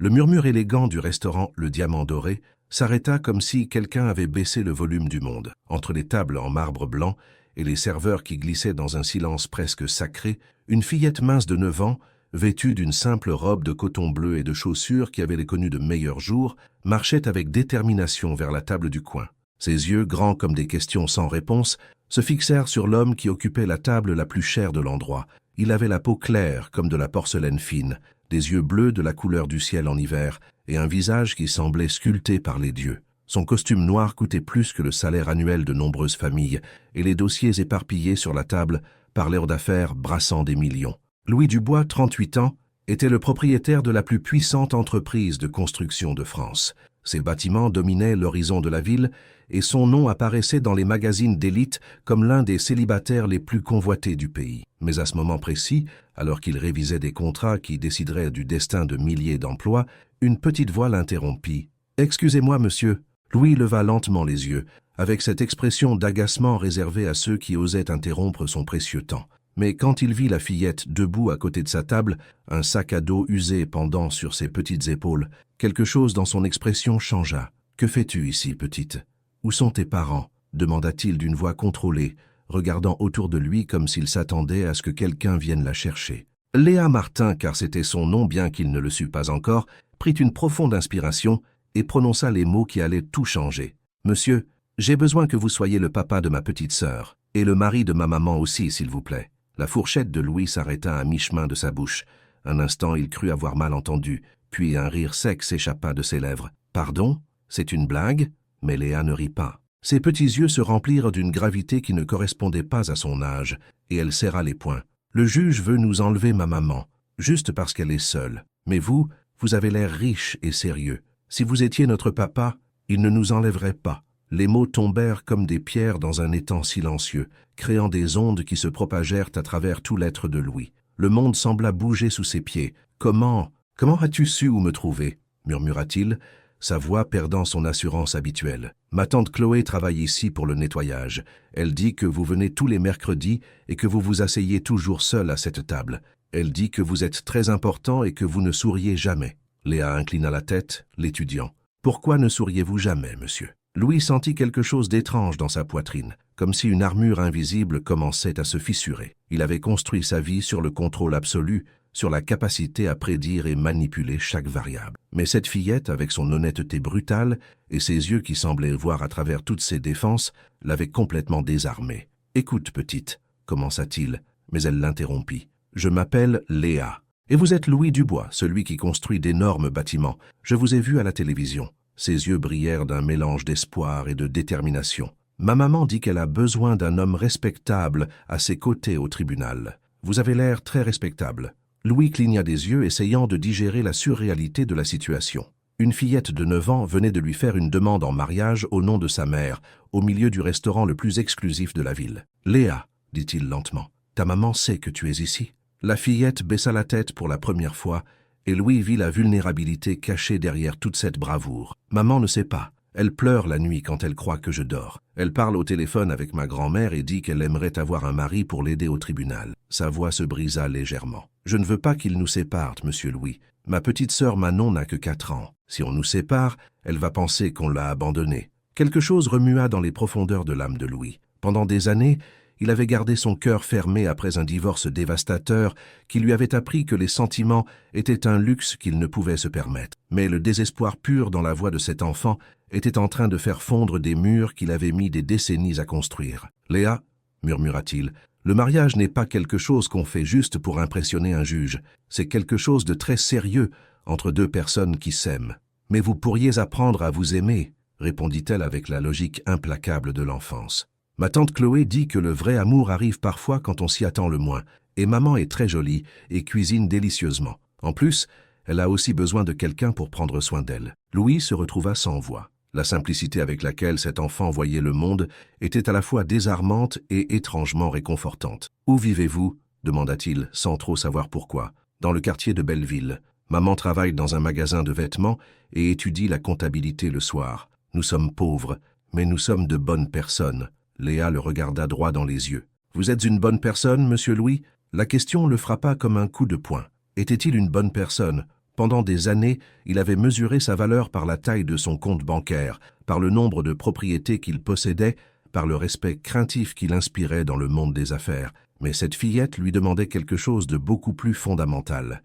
Le murmure élégant du restaurant Le Diamant Doré s'arrêta comme si quelqu'un avait baissé le volume du monde. Entre les tables en marbre blanc et les serveurs qui glissaient dans un silence presque sacré, une fillette mince de 9 ans, vêtue d'une simple robe de coton bleu et de chaussures qui avait les connus de meilleurs jours, marchait avec détermination vers la table du coin. Ses yeux, grands comme des questions sans réponse, se fixèrent sur l'homme qui occupait la table la plus chère de l'endroit. Il avait la peau claire comme de la porcelaine fine, des yeux bleus de la couleur du ciel en hiver et un visage qui semblait sculpté par les dieux. Son costume noir coûtait plus que le salaire annuel de nombreuses familles et les dossiers éparpillés sur la table parlaient d'affaires brassant des millions. Louis Dubois, 38 ans, était le propriétaire de la plus puissante entreprise de construction de France. Ses bâtiments dominaient l'horizon de la ville et son nom apparaissait dans les magazines d'élite comme l'un des célibataires les plus convoités du pays. Mais à ce moment précis, alors qu'il révisait des contrats qui décideraient du destin de milliers d'emplois, une petite voix l'interrompit. « Excusez-moi, monsieur ». Louis leva lentement les yeux, avec cette expression d'agacement réservée à ceux qui osaient interrompre son précieux temps. Mais quand il vit la fillette debout à côté de sa table, un sac à dos usé pendant sur ses petites épaules, quelque chose dans son expression changea. « Que fais-tu ici, petite ? Où sont tes parents ?» demanda-t-il d'une voix contrôlée, regardant autour de lui comme s'il s'attendait à ce que quelqu'un vienne la chercher. Léa Martin, car c'était son nom bien qu'il ne le sût pas encore, prit une profonde inspiration et prononça les mots qui allaient tout changer. « Monsieur, j'ai besoin que vous soyez le papa de ma petite sœur, et le mari de ma maman aussi, s'il vous plaît. » La fourchette de Louis s'arrêta à mi-chemin de sa bouche. Un instant, il crut avoir mal entendu, puis un rire sec s'échappa de ses lèvres. « Pardon ? C'est une blague ?» Mais Léa ne rit pas. Ses petits yeux se remplirent d'une gravité qui ne correspondait pas à son âge, et elle serra les poings. « Le juge veut nous enlever ma maman, juste parce qu'elle est seule. Mais vous avez l'air riche et sérieux. Si vous étiez notre papa, il ne nous enlèverait pas. » Les mots tombèrent comme des pierres dans un étang silencieux, créant des ondes qui se propagèrent à travers tout l'être de Louis. Le monde sembla bouger sous ses pieds. « Comment as-tu su où me trouver ?» murmura-t-il, sa voix perdant son assurance habituelle. « Ma tante Chloé travaille ici pour le nettoyage. Elle dit que vous venez tous les mercredis et que vous vous asseyez toujours seul à cette table. Elle dit que vous êtes très important et que vous ne souriez jamais. » Léa inclina la tête, l'étudiant. « Pourquoi ne souriez-vous jamais, monsieur ?» Louis sentit quelque chose d'étrange dans sa poitrine, comme si une armure invisible commençait à se fissurer. Il avait construit sa vie sur le contrôle absolu, sur la capacité à prédire et manipuler chaque variable. Mais cette fillette, avec son honnêteté brutale et ses yeux qui semblaient voir à travers toutes ses défenses, l'avait complètement désarmé. « Écoute, petite, » commença-t-il, mais elle l'interrompit. « Je m'appelle Léa. Et vous êtes Louis Dubois, celui qui construit d'énormes bâtiments. Je vous ai vu à la télévision. » Ses yeux brillèrent d'un mélange d'espoir et de détermination. « Ma maman dit qu'elle a besoin d'un homme respectable à ses côtés au tribunal. Vous avez l'air très respectable. » Louis cligna des yeux, essayant de digérer la surréalité de la situation. Une fillette de 9 ans venait de lui faire une demande en mariage au nom de sa mère, au milieu du restaurant le plus exclusif de la ville. « Léa, » dit-il lentement, « ta maman sait que tu es ici. » La fillette baissa la tête pour la première fois, et Louis vit la vulnérabilité cachée derrière toute cette bravoure. « Maman ne sait pas. Elle pleure la nuit quand elle croit que je dors. Elle parle au téléphone avec ma grand-mère et dit qu'elle aimerait avoir un mari pour l'aider au tribunal. » Sa voix se brisa légèrement. « Je ne veux pas qu'il nous sépare, monsieur Louis. Ma petite sœur Manon n'a que 4 ans. Si on nous sépare, elle va penser qu'on l'a abandonnée. » Quelque chose remua dans les profondeurs de l'âme de Louis. Pendant des années, il avait gardé son cœur fermé après un divorce dévastateur qui lui avait appris que les sentiments étaient un luxe qu'il ne pouvait se permettre. Mais le désespoir pur dans la voix de cet enfant était en train de faire fondre des murs qu'il avait mis des décennies à construire. « Léa, » murmura-t-il, « le mariage n'est pas quelque chose qu'on fait juste pour impressionner un juge. C'est quelque chose de très sérieux entre 2 personnes qui s'aiment. Mais vous pourriez apprendre à vous aimer, » répondit-elle avec la logique implacable de l'enfance. « Ma tante Chloé dit que le vrai amour arrive parfois quand on s'y attend le moins, et maman est très jolie et cuisine délicieusement. En plus, elle a aussi besoin de quelqu'un pour prendre soin d'elle. » Louis se retrouva sans voix. La simplicité avec laquelle cet enfant voyait le monde était à la fois désarmante et étrangement réconfortante. « Où vivez-vous » demanda-t-il, sans trop savoir pourquoi. « Dans le quartier de Belleville. Maman travaille dans un magasin de vêtements et étudie la comptabilité le soir. Nous sommes pauvres, mais nous sommes de bonnes personnes. » Léa le regarda droit dans les yeux. « Vous êtes une bonne personne, monsieur Louis ?» La question le frappa comme un coup de poing. Était-il une bonne personne? Pendant des années, il avait mesuré sa valeur par la taille de son compte bancaire, par le nombre de propriétés qu'il possédait, par le respect craintif qu'il inspirait dans le monde des affaires. Mais cette fillette lui demandait quelque chose de beaucoup plus fondamental.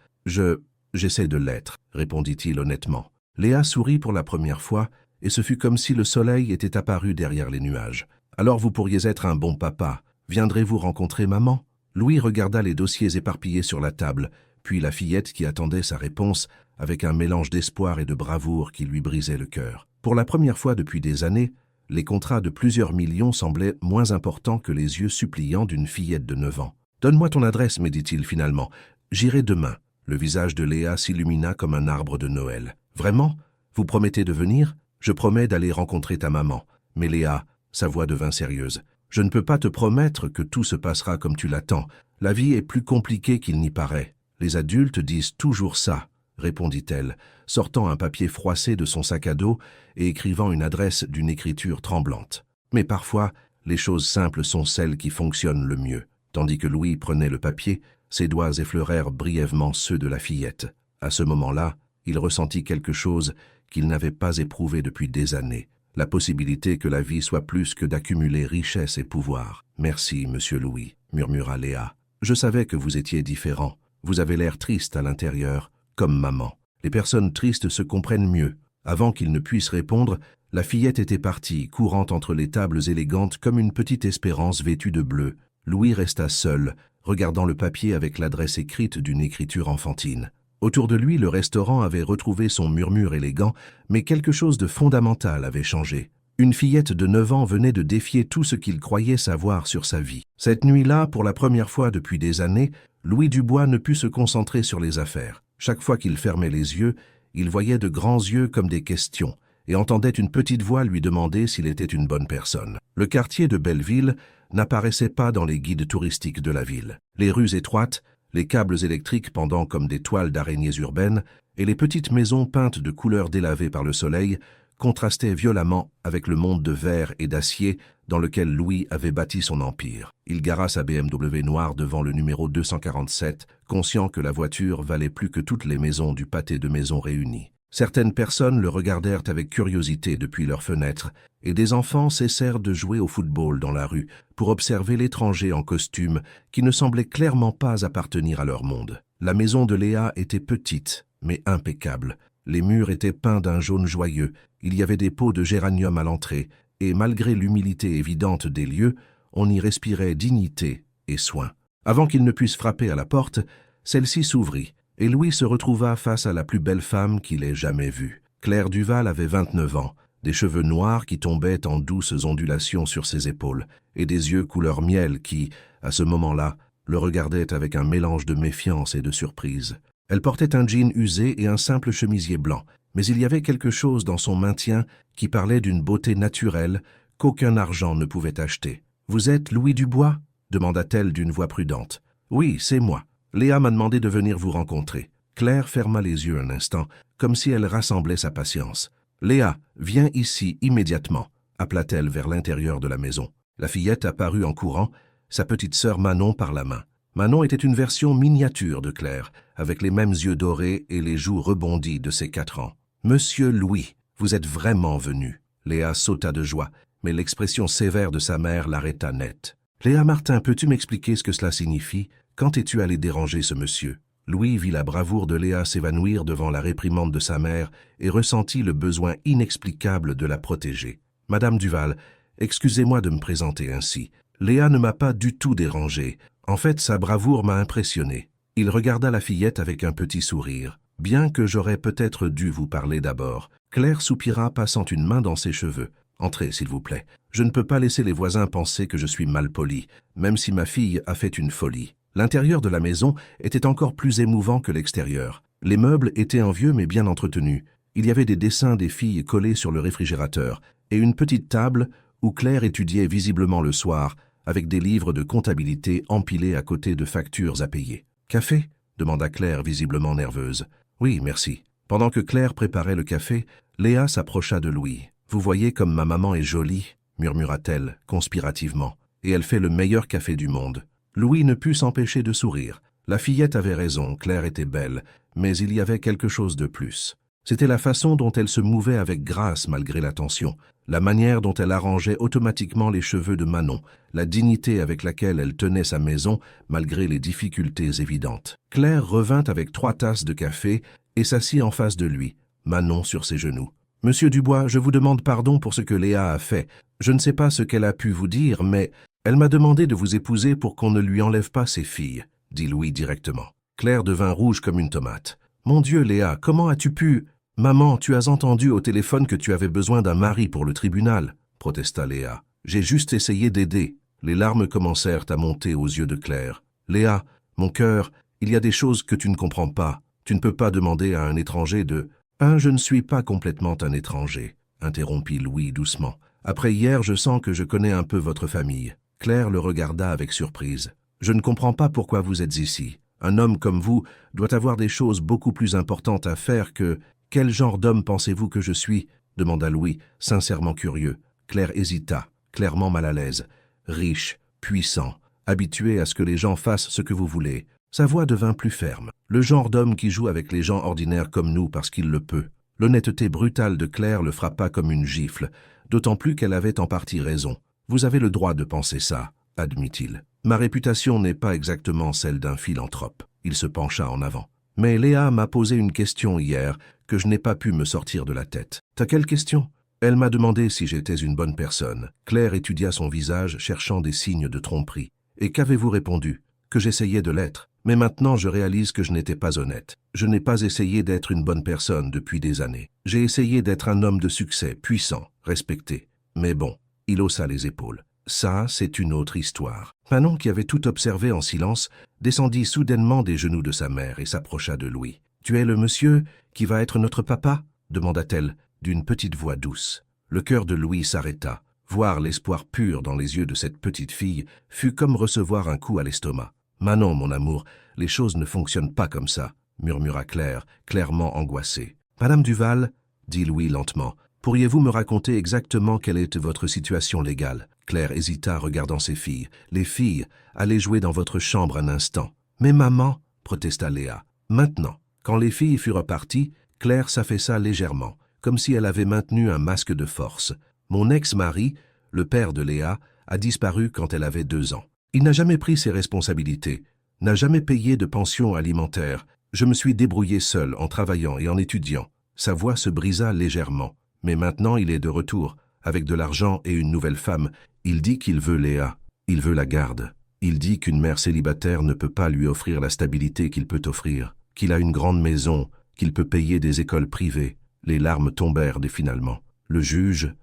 J'essaie de l'être, répondit-il honnêtement. Léa sourit pour la première fois, et ce fut comme si le soleil était apparu derrière les nuages. Alors vous pourriez être un bon papa. Viendrez-vous rencontrer maman? Louis regarda les dossiers éparpillés sur la table, puis la fillette qui attendait sa réponse avec un mélange d'espoir et de bravoure qui lui brisait le cœur. Pour la première fois depuis des années, les contrats de plusieurs millions semblaient moins importants que les yeux suppliants d'une fillette de 9 ans. « Donne-moi ton adresse, me dit-il finalement. J'irai demain. » Le visage de Léa s'illumina comme un arbre de Noël. « Vraiment? Vous promettez de venir? Je promets d'aller rencontrer ta maman. » Mais Léa, sa voix devint sérieuse. « Je ne peux pas te promettre que tout se passera comme tu l'attends. La vie est plus compliquée qu'il n'y paraît. Les adultes disent toujours ça, répondit-elle, sortant un papier froissé de son sac à dos et écrivant une adresse d'une écriture tremblante. Mais parfois, les choses simples sont celles qui fonctionnent le mieux. Tandis que Louis prenait le papier, ses doigts effleurèrent brièvement ceux de la fillette. À ce moment-là, il ressentit quelque chose qu'il n'avait pas éprouvé depuis des années. La possibilité que la vie soit plus que d'accumuler richesse et pouvoir. « Merci, monsieur Louis, » murmura Léa. « Je savais que vous étiez différent. Vous avez l'air triste à l'intérieur, comme maman. Les personnes tristes se comprennent mieux. » Avant qu'il ne puisse répondre, la fillette était partie, courant entre les tables élégantes comme une petite espérance vêtue de bleu. Louis resta seul, regardant le papier avec l'adresse écrite d'une écriture enfantine. Autour de lui, le restaurant avait retrouvé son murmure élégant, mais quelque chose de fondamental avait changé. Une fillette de 9 ans venait de défier tout ce qu'il croyait savoir sur sa vie. Cette nuit-là, pour la première fois depuis des années, Louis Dubois ne put se concentrer sur les affaires. Chaque fois qu'il fermait les yeux, il voyait de grands yeux comme des questions et entendait une petite voix lui demander s'il était une bonne personne. Le quartier de Belleville n'apparaissait pas dans les guides touristiques de la ville. Les rues étroites, les câbles électriques pendant comme des toiles d'araignées urbaines et les petites maisons peintes de couleurs délavées par le soleil contrastaient violemment avec le monde de verre et d'acier dans lequel Louis avait bâti son empire. Il gara sa BMW noire devant le numéro 247, conscient que la voiture valait plus que toutes les maisons du pâté de maisons réunies. Certaines personnes le regardèrent avec curiosité depuis leurs fenêtres, et des enfants cessèrent de jouer au football dans la rue pour observer l'étranger en costume qui ne semblait clairement pas appartenir à leur monde. La maison de Léa était petite, mais impeccable. Les murs étaient peints d'un jaune joyeux, il y avait des pots de géranium à l'entrée, et malgré l'humilité évidente des lieux, on y respirait dignité et soin. Avant qu'il ne puisse frapper à la porte, celle-ci s'ouvrit, et Louis se retrouva face à la plus belle femme qu'il ait jamais vue. Claire Duval avait 29 ans, des cheveux noirs qui tombaient en douces ondulations sur ses épaules, et des yeux couleur miel qui, à ce moment-là, le regardaient avec un mélange de méfiance et de surprise. Elle portait un jean usé et un simple chemisier blanc, mais il y avait quelque chose dans son maintien qui parlait d'une beauté naturelle qu'aucun argent ne pouvait acheter. « Vous êtes Louis Dubois ?» demanda-t-elle d'une voix prudente. « Oui, c'est moi. Léa m'a demandé de venir vous rencontrer. » Claire ferma les yeux un instant, comme si elle rassemblait sa patience. « Léa, viens ici immédiatement » appela-t-elle vers l'intérieur de la maison. La fillette apparut en courant, sa petite sœur Manon par la main. Manon était une version miniature de Claire, avec les mêmes yeux dorés et les joues rebondies de ses 4 ans. « Monsieur Louis, vous êtes vraiment venu. » Léa sauta de joie, mais l'expression sévère de sa mère l'arrêta net. « Léa Martin, peux-tu m'expliquer ce que cela signifie? Quand es-tu allé déranger ce monsieur ?» Louis vit la bravoure de Léa s'évanouir devant la réprimande de sa mère et ressentit le besoin inexplicable de la protéger. « Madame Duval, excusez-moi de me présenter ainsi. Léa ne m'a pas du tout dérangé. En fait, sa bravoure m'a impressionné. » Il regarda la fillette avec un petit sourire. « Bien que j'aurais peut-être dû vous parler d'abord. » Claire soupira, passant une main dans ses cheveux. « Entrez, s'il vous plaît. Je ne peux pas laisser les voisins penser que je suis malpoli, même si ma fille a fait une folie. » L'intérieur de la maison était encore plus émouvant que l'extérieur. Les meubles étaient en vieux mais bien entretenus. Il y avait des dessins des filles collés sur le réfrigérateur et une petite table où Claire étudiait visiblement le soir, avec des livres de comptabilité empilés à côté de factures à payer. « Café ?» demanda Claire, visiblement nerveuse. « Oui, merci. » Pendant que Claire préparait le café, Léa s'approcha de Louis. « Vous voyez comme ma maman est jolie » murmura-t-elle, conspirativement. « Et elle fait le meilleur café du monde. » Louis ne put s'empêcher de sourire. La fillette avait raison, Claire était belle, mais il y avait quelque chose de plus. C'était la façon dont elle se mouvait avec grâce malgré la tension, la manière dont elle arrangeait automatiquement les cheveux de Manon, la dignité avec laquelle elle tenait sa maison malgré les difficultés évidentes. Claire revint avec 3 tasses de café et s'assit en face de lui, Manon sur ses genoux. « Monsieur Dubois, je vous demande pardon pour ce que Léa a fait. Je ne sais pas ce qu'elle a pu vous dire, mais elle m'a demandé de vous épouser pour qu'on ne lui enlève pas ses filles, » dit Louis directement. Claire devint rouge comme une tomate. « Mon Dieu, Léa, comment as-tu pu… »« Maman, tu as entendu au téléphone que tu avais besoin d'un mari pour le tribunal, » protesta Léa. « J'ai juste essayé d'aider. » Les larmes commencèrent à monter aux yeux de Claire. « Léa, mon cœur, il y a des choses que tu ne comprends pas. Tu ne peux pas demander à un étranger de… » « Je ne suis pas complètement un étranger, » interrompit Louis doucement. « Après hier, je sens que je connais un peu votre famille. » Claire le regarda avec surprise. « Je ne comprends pas pourquoi vous êtes ici. Un homme comme vous doit avoir des choses beaucoup plus importantes à faire que… » « Quel genre d'homme pensez-vous que je suis ?» demanda Louis, sincèrement curieux. Claire hésita, clairement mal à l'aise. « Riche, puissant, habitué à ce que les gens fassent ce que vous voulez. » Sa voix devint plus ferme. « Le genre d'homme qui joue avec les gens ordinaires comme nous parce qu'il le peut. » L'honnêteté brutale de Claire le frappa comme une gifle, d'autant plus qu'elle avait en partie raison. « Vous avez le droit de penser ça, » admit-il. « Ma réputation n'est pas exactement celle d'un philanthrope. » Il se pencha en avant. « Mais Léa m'a posé une question hier que je n'ai pas pu me sortir de la tête. »« T'as quelle question ?» ?»« Elle m'a demandé si j'étais une bonne personne. » Claire étudia son visage, cherchant des signes de tromperie. « Et qu'avez-vous répondu ?»« Que j'essayais de l'être. Mais maintenant je réalise que je n'étais pas honnête. Je n'ai pas essayé d'être une bonne personne depuis des années. J'ai essayé d'être un homme de succès, puissant, respecté. Mais bon, » il haussa les épaules. « Ça, c'est une autre histoire. » Manon, qui avait tout observé en silence, descendit soudainement des genoux de sa mère et s'approcha de Louis. « Tu es le monsieur qui va être notre papa ?» demanda-t-elle, d'une petite voix douce. Le cœur de Louis s'arrêta. Voir l'espoir pur dans les yeux de cette petite fille fut comme recevoir un coup à l'estomac. « Manon, mon amour, les choses ne fonctionnent pas comme ça, » murmura Claire, clairement angoissée. « Madame Duval, » dit Louis lentement, « pourriez-vous me raconter exactement quelle est votre situation légale ?» Claire hésita, regardant ses filles. « Les filles, allez jouer dans votre chambre un instant. »« Mais maman, » protesta Léa. « Maintenant. » Quand les filles furent parties, Claire s'affaissa légèrement, comme si elle avait maintenu un masque de force. « Mon ex-mari, le père de Léa, a disparu quand elle avait 2 ans. Il n'a jamais pris ses responsabilités, n'a jamais payé de pension alimentaire. Je me suis débrouillé seul en travaillant et en étudiant. » Sa voix se brisa légèrement. « Mais maintenant il est de retour, avec de l'argent et une nouvelle femme. Il dit qu'il veut Léa. Il veut la garde. Il dit qu'une mère célibataire ne peut pas lui offrir la stabilité qu'il peut offrir, qu'il a une grande maison, qu'il peut payer des écoles privées. » Les larmes tombèrent finalement. Le juge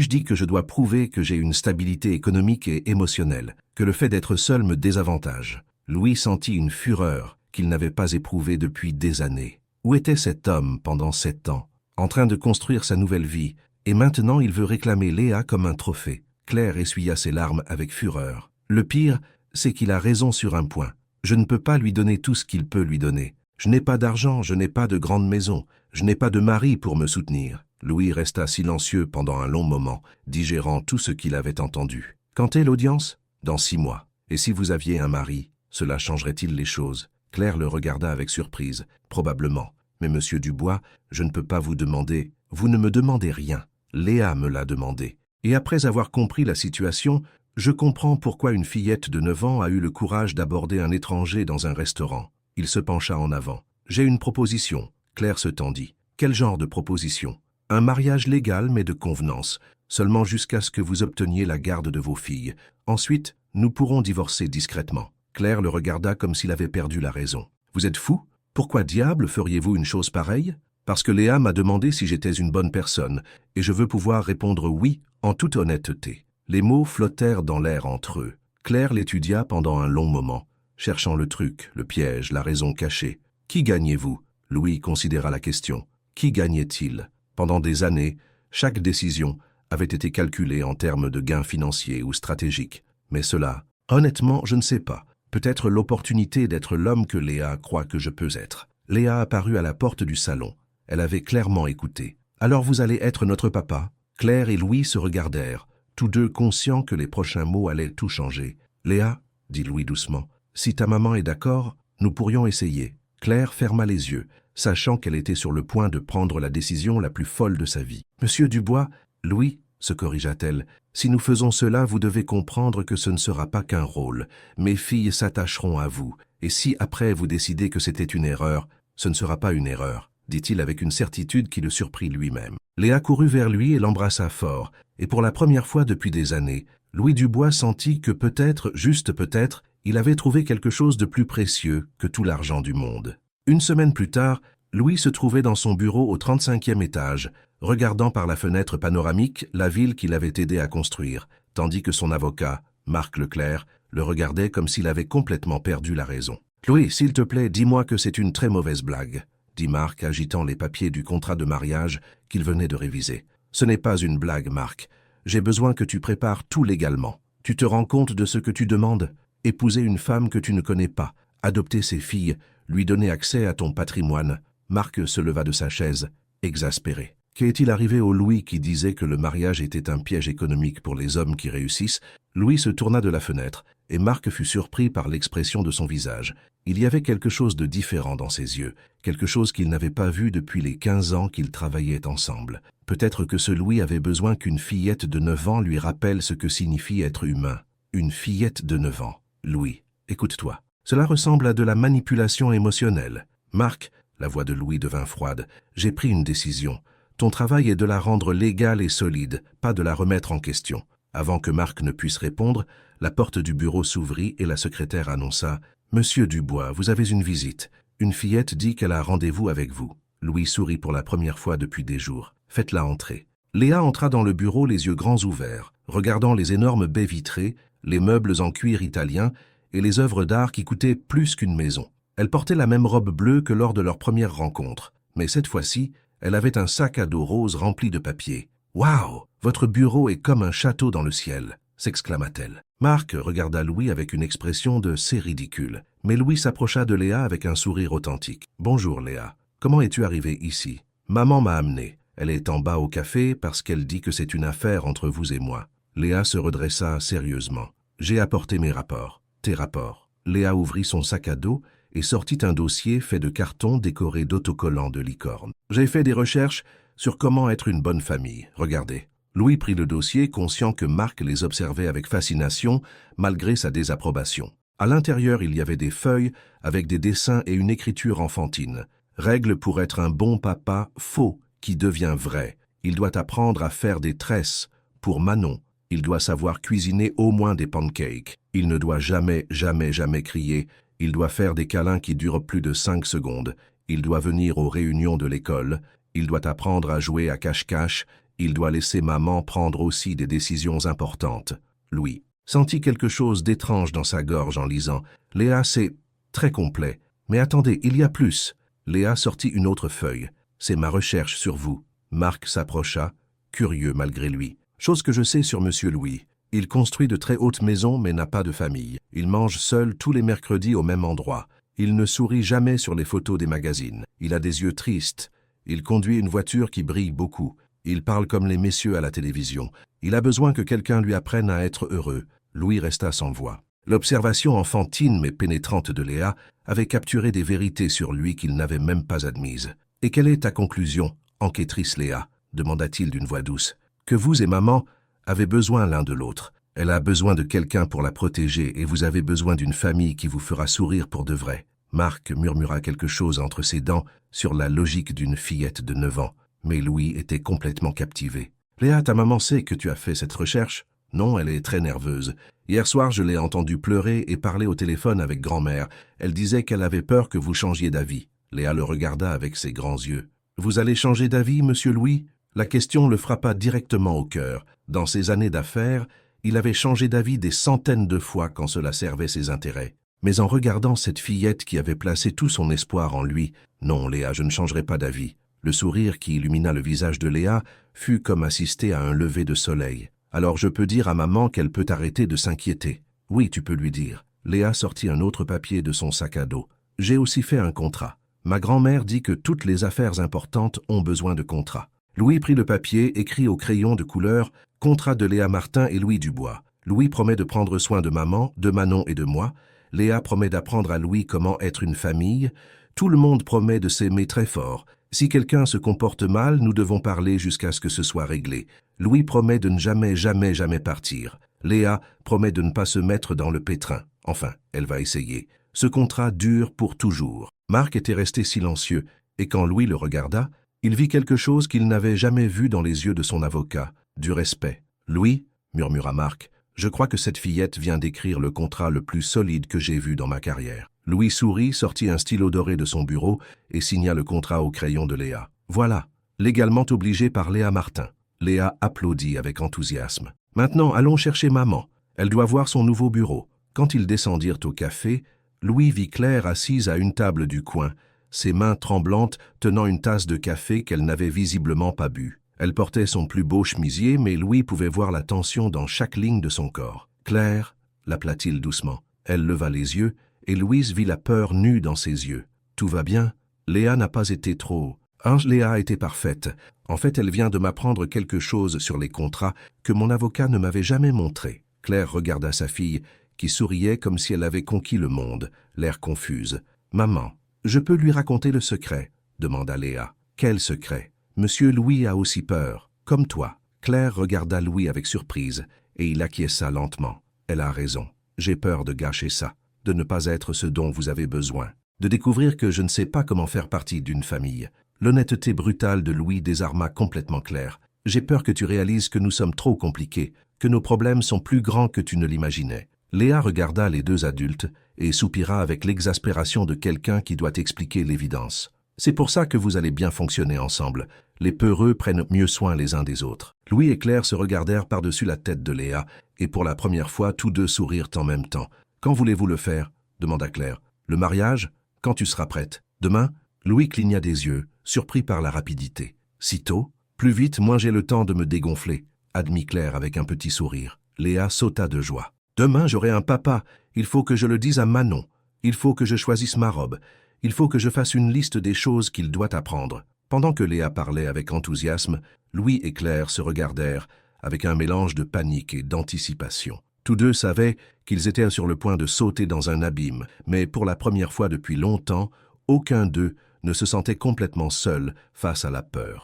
dit que je dois prouver que j'ai une stabilité économique et émotionnelle, que le fait d'être seul me désavantage. Louis sentit une fureur qu'il n'avait pas éprouvée depuis des années. Où était cet homme pendant 7 ans, en train de construire sa nouvelle vie, et maintenant il veut réclamer Léa comme un trophée. Claire essuya ses larmes avec fureur. Le pire, c'est qu'il a raison sur un point. Je ne peux pas lui donner tout ce qu'il peut lui donner. Je n'ai pas d'argent, je n'ai pas de grande maison, je n'ai pas de mari pour me soutenir. Louis resta silencieux pendant un long moment, digérant tout ce qu'il avait entendu. « Quand est l'audience ?»« Dans 6 mois. Et si vous aviez un mari, cela changerait-il les choses ?» Claire le regarda avec surprise. « Probablement. Mais monsieur Dubois, je ne peux pas vous demander… » « Vous ne me demandez rien. Léa me l'a demandé. Et après avoir compris la situation, je comprends pourquoi une fillette de 9 ans a eu le courage d'aborder un étranger dans un restaurant. » Il se pencha en avant. « J'ai une proposition. » Claire se tendit. « Quel genre de proposition ? » « Un mariage légal mais de convenance, seulement jusqu'à ce que vous obteniez la garde de vos filles. Ensuite, nous pourrons divorcer discrètement. » Claire le regarda comme s'il avait perdu la raison. « Vous êtes fou ? Pourquoi diable feriez-vous une chose pareille ? » « Parce que Léa m'a demandé si j'étais une bonne personne, et je veux pouvoir répondre oui en toute honnêteté. » Les mots flottèrent dans l'air entre eux. Claire l'étudia pendant un long moment, cherchant le truc, le piège, la raison cachée. « Qui gagnez-vous » Louis considéra la question. Qui gagnait-il ? Pendant des années, chaque décision avait été calculée en termes de gains financiers ou stratégiques. Mais cela, honnêtement, je ne sais pas. Peut-être l'opportunité d'être l'homme que Léa croit que je peux être. Léa apparut à la porte du salon. Elle avait clairement écouté. « Alors vous allez être notre papa ?» Claire et Louis se regardèrent, tous deux conscients que les prochains mots allaient tout changer. « Léa, dit Louis doucement, si ta maman est d'accord, Nous pourrions essayer. Claire ferma les yeux, sachant qu'elle était sur le point de prendre la décision la plus folle de sa vie. « Monsieur Dubois, Louis, se corrigea-t-elle, si nous faisons cela, vous devez comprendre que ce ne sera pas qu'un rôle. Mes filles s'attacheront à vous, et si après vous décidez que c'était une erreur, ce ne sera pas une erreur, dit-il avec une certitude qui le surprit lui-même. Léa courut vers lui et l'embrassa fort, et pour la première fois depuis des années, Louis Dubois sentit que peut-être, juste peut-être, il avait trouvé quelque chose de plus précieux que tout l'argent du monde. Une semaine plus tard, Louis se trouvait dans son bureau au 35e étage, regardant par la fenêtre panoramique la ville qu'il avait aidé à construire, tandis que son avocat, Marc Leclerc, le regardait comme s'il avait complètement perdu la raison. « Louis, s'il te plaît, dis-moi que c'est une très mauvaise blague, » dit Marc, agitant les papiers du contrat de mariage qu'il venait de réviser. « Ce n'est pas une blague, Marc. J'ai besoin que tu prépares tout légalement. Tu te rends compte de ce que tu demandes? Épouser une femme que tu ne connais pas, adopter ses filles, lui donner accès à ton patrimoine. » Marc se leva de sa chaise, exaspéré. Qu'est-il arrivé au Louis qui disait que le mariage était un piège économique pour les hommes qui réussissent? Louis se tourna de la fenêtre, et Marc fut surpris par l'expression de son visage. Il y avait quelque chose de différent dans ses yeux, quelque chose qu'il n'avait pas vu depuis les 15 ans qu'ils travaillaient ensemble. Peut-être que ce Louis avait besoin qu'une fillette de 9 ans lui rappelle ce que signifie être humain. Une fillette de 9 ans. Louis, écoute-toi. Cela ressemble à de la manipulation émotionnelle. Marc, la voix de Louis devint froide, j'ai pris une décision. Ton travail est de la rendre légale et solide, pas de la remettre en question. Avant que Marc ne puisse répondre, la porte du bureau s'ouvrit et la secrétaire annonça « Monsieur Dubois, vous avez une visite. Une fillette dit qu'elle a rendez-vous avec vous. » Louis sourit pour la première fois depuis des jours. « Faites-la entrer. » Léa entra dans le bureau les yeux grands ouverts, regardant les énormes baies vitrées, les meubles en cuir italien et les œuvres d'art qui coûtaient plus qu'une maison. Elle portait la même robe bleue que lors de leur première rencontre, mais cette fois-ci, elle avait un sac à dos rose rempli de papier. « Waouh! Votre bureau est comme un château dans le ciel !» s'exclama-t-elle. Marc regarda Louis avec une expression de « c'est ridicule ». Mais Louis s'approcha de Léa avec un sourire authentique. « Bonjour Léa, comment es-tu arrivée ici? Maman m'a amenée. Elle est en bas au café parce qu'elle dit que c'est une affaire entre vous et moi. » Léa se redressa sérieusement. « J'ai apporté mes rapports. Tes rapports. » Léa ouvrit son sac à dos et sortit un dossier fait de carton décoré d'autocollants de licorne. « J'ai fait des recherches sur comment être une bonne famille. Regardez. » Louis prit le dossier, conscient que Marc les observait avec fascination, malgré sa désapprobation. À l'intérieur, il y avait des feuilles avec des dessins et une écriture enfantine. Règle pour être un bon papa faux qui devient vrai. Il doit apprendre à faire des tresses. Pour Manon, il doit savoir cuisiner au moins des pancakes. Il ne doit jamais, jamais, jamais crier. Il doit faire des câlins qui durent plus de 5 secondes. Il doit venir aux réunions de l'école. Il doit apprendre à jouer à cache-cache. Il doit laisser maman prendre aussi des décisions importantes. Louis sentit quelque chose d'étrange dans sa gorge en lisant. Léa, c'est très complet. Mais attendez, il y a plus. Léa sortit une autre feuille. C'est ma recherche sur vous. Marc s'approcha, curieux malgré lui. Chose que je sais sur Monsieur Louis. Il construit de très hautes maisons mais n'a pas de famille. Il mange seul tous les mercredis au même endroit. Il ne sourit jamais sur les photos des magazines. Il a des yeux tristes. Il conduit une voiture qui brille beaucoup. Il parle comme les messieurs à la télévision. Il a besoin que quelqu'un lui apprenne à être heureux. Louis resta sans voix. L'observation enfantine mais pénétrante de Léa avait capturé des vérités sur lui qu'il n'avait même pas admises. « Et quelle est ta conclusion, enquêtrice Léa ?» demanda-t-il d'une voix douce. « Que vous et maman avez besoin l'un de l'autre. Elle a besoin de quelqu'un pour la protéger et vous avez besoin d'une famille qui vous fera sourire pour de vrai. » Marc murmura quelque chose entre ses dents sur la logique d'une fillette de 9 ans. Mais Louis était complètement captivé. « Léa, ta maman sait que tu as fait cette recherche? » « Non, elle est très nerveuse. Hier soir, je l'ai entendue pleurer et parler au téléphone avec grand-mère. Elle disait qu'elle avait peur que vous changiez d'avis. » Léa le regarda avec ses grands yeux. « Vous allez changer d'avis, monsieur Louis ?» La question le frappa directement au cœur. Dans ses années d'affaires, il avait changé d'avis des centaines de fois quand cela servait ses intérêts. Mais en regardant cette fillette qui avait placé tout son espoir en lui, « Non, Léa, je ne changerai pas d'avis. » Le sourire qui illumina le visage de Léa fut comme assister à un lever de soleil. « Alors je peux dire à maman qu'elle peut arrêter de s'inquiéter. »« Oui, tu peux lui dire. » Léa sortit un autre papier de son sac à dos. « J'ai aussi fait un contrat. Ma grand-mère dit que toutes les affaires importantes ont besoin de contrats. » Louis prit le papier, écrit au crayon de couleur « Contrat de Léa Martin et Louis Dubois. Louis promet de prendre soin de maman, de Manon et de moi. Léa promet d'apprendre à Louis comment être une famille. Tout le monde promet de s'aimer très fort. Si quelqu'un se comporte mal, nous devons parler jusqu'à ce que ce soit réglé. Louis promet de ne jamais partir. Léa promet de ne pas se mettre dans le pétrin. Enfin, elle va essayer. Ce contrat dure pour toujours. Marc était resté silencieux, et quand Louis le regarda, il vit quelque chose qu'il n'avait jamais vu dans les yeux de son avocat, du respect. « Louis, » murmura Marc, « je crois que cette fillette vient d'écrire le contrat le plus solide que j'ai vu dans ma carrière. » Louis sourit, sortit un stylo doré de son bureau et signa le contrat au crayon de Léa. « Voilà, légalement obligé par Léa Martin. » Léa applaudit avec enthousiasme. « Maintenant, allons chercher maman. Elle doit voir son nouveau bureau. » Quand ils descendirent au café, Louis vit Claire assise à une table du coin, ses mains tremblantes tenant une tasse de café qu'elle n'avait visiblement pas bu. Elle portait son plus beau chemisier, mais Louis pouvait voir la tension dans chaque ligne de son corps. « Claire » l'appela-t-il doucement. Elle leva les yeux, et Louise vit la peur nue dans ses yeux. « Tout va bien ?» Léa n'a pas été trop... Léa était parfaite. En fait, elle vient de m'apprendre quelque chose sur les contrats que mon avocat ne m'avait jamais montré. Claire regarda sa fille, qui souriait comme si elle avait conquis le monde, l'air confuse. « Maman, je peux lui raconter le secret ?» demanda Léa. « Quel secret ? Monsieur Louis a aussi peur, comme toi. » Claire regarda Louis avec surprise, et il acquiesça lentement. « Elle a raison. J'ai peur de gâcher ça, de ne pas être ce dont vous avez besoin, de découvrir que je ne sais pas comment faire partie d'une famille. » L'honnêteté brutale de Louis désarma complètement Claire. « J'ai peur que tu réalises que nous sommes trop compliqués, que nos problèmes sont plus grands que tu ne l'imaginais. » Léa regarda les deux adultes et soupira avec l'exaspération de quelqu'un qui doit expliquer l'évidence. « C'est pour ça que vous allez bien fonctionner ensemble. Les peureux prennent mieux soin les uns des autres. » Louis et Claire se regardèrent par-dessus la tête de Léa, et pour la première fois, tous deux sourirent en même temps. « Quand voulez-vous le faire ?» demanda Claire. « Le mariage ? Quand tu seras prête. Demain ?» Louis cligna des yeux, surpris par la rapidité. « Si tôt ? Plus vite, moins j'ai le temps de me dégonfler, » admit Claire avec un petit sourire. Léa sauta de joie. « Demain, j'aurai un papa. Il faut que je le dise à Manon. Il faut que je choisisse ma robe. Il faut que je fasse une liste des choses qu'il doit apprendre. » Pendant que Léa parlait avec enthousiasme, Louis et Claire se regardèrent avec un mélange de panique et d'anticipation. Tous deux savaient qu'ils étaient sur le point de sauter dans un abîme, mais pour la première fois depuis longtemps, aucun d'eux ne se sentait complètement seul face à la peur.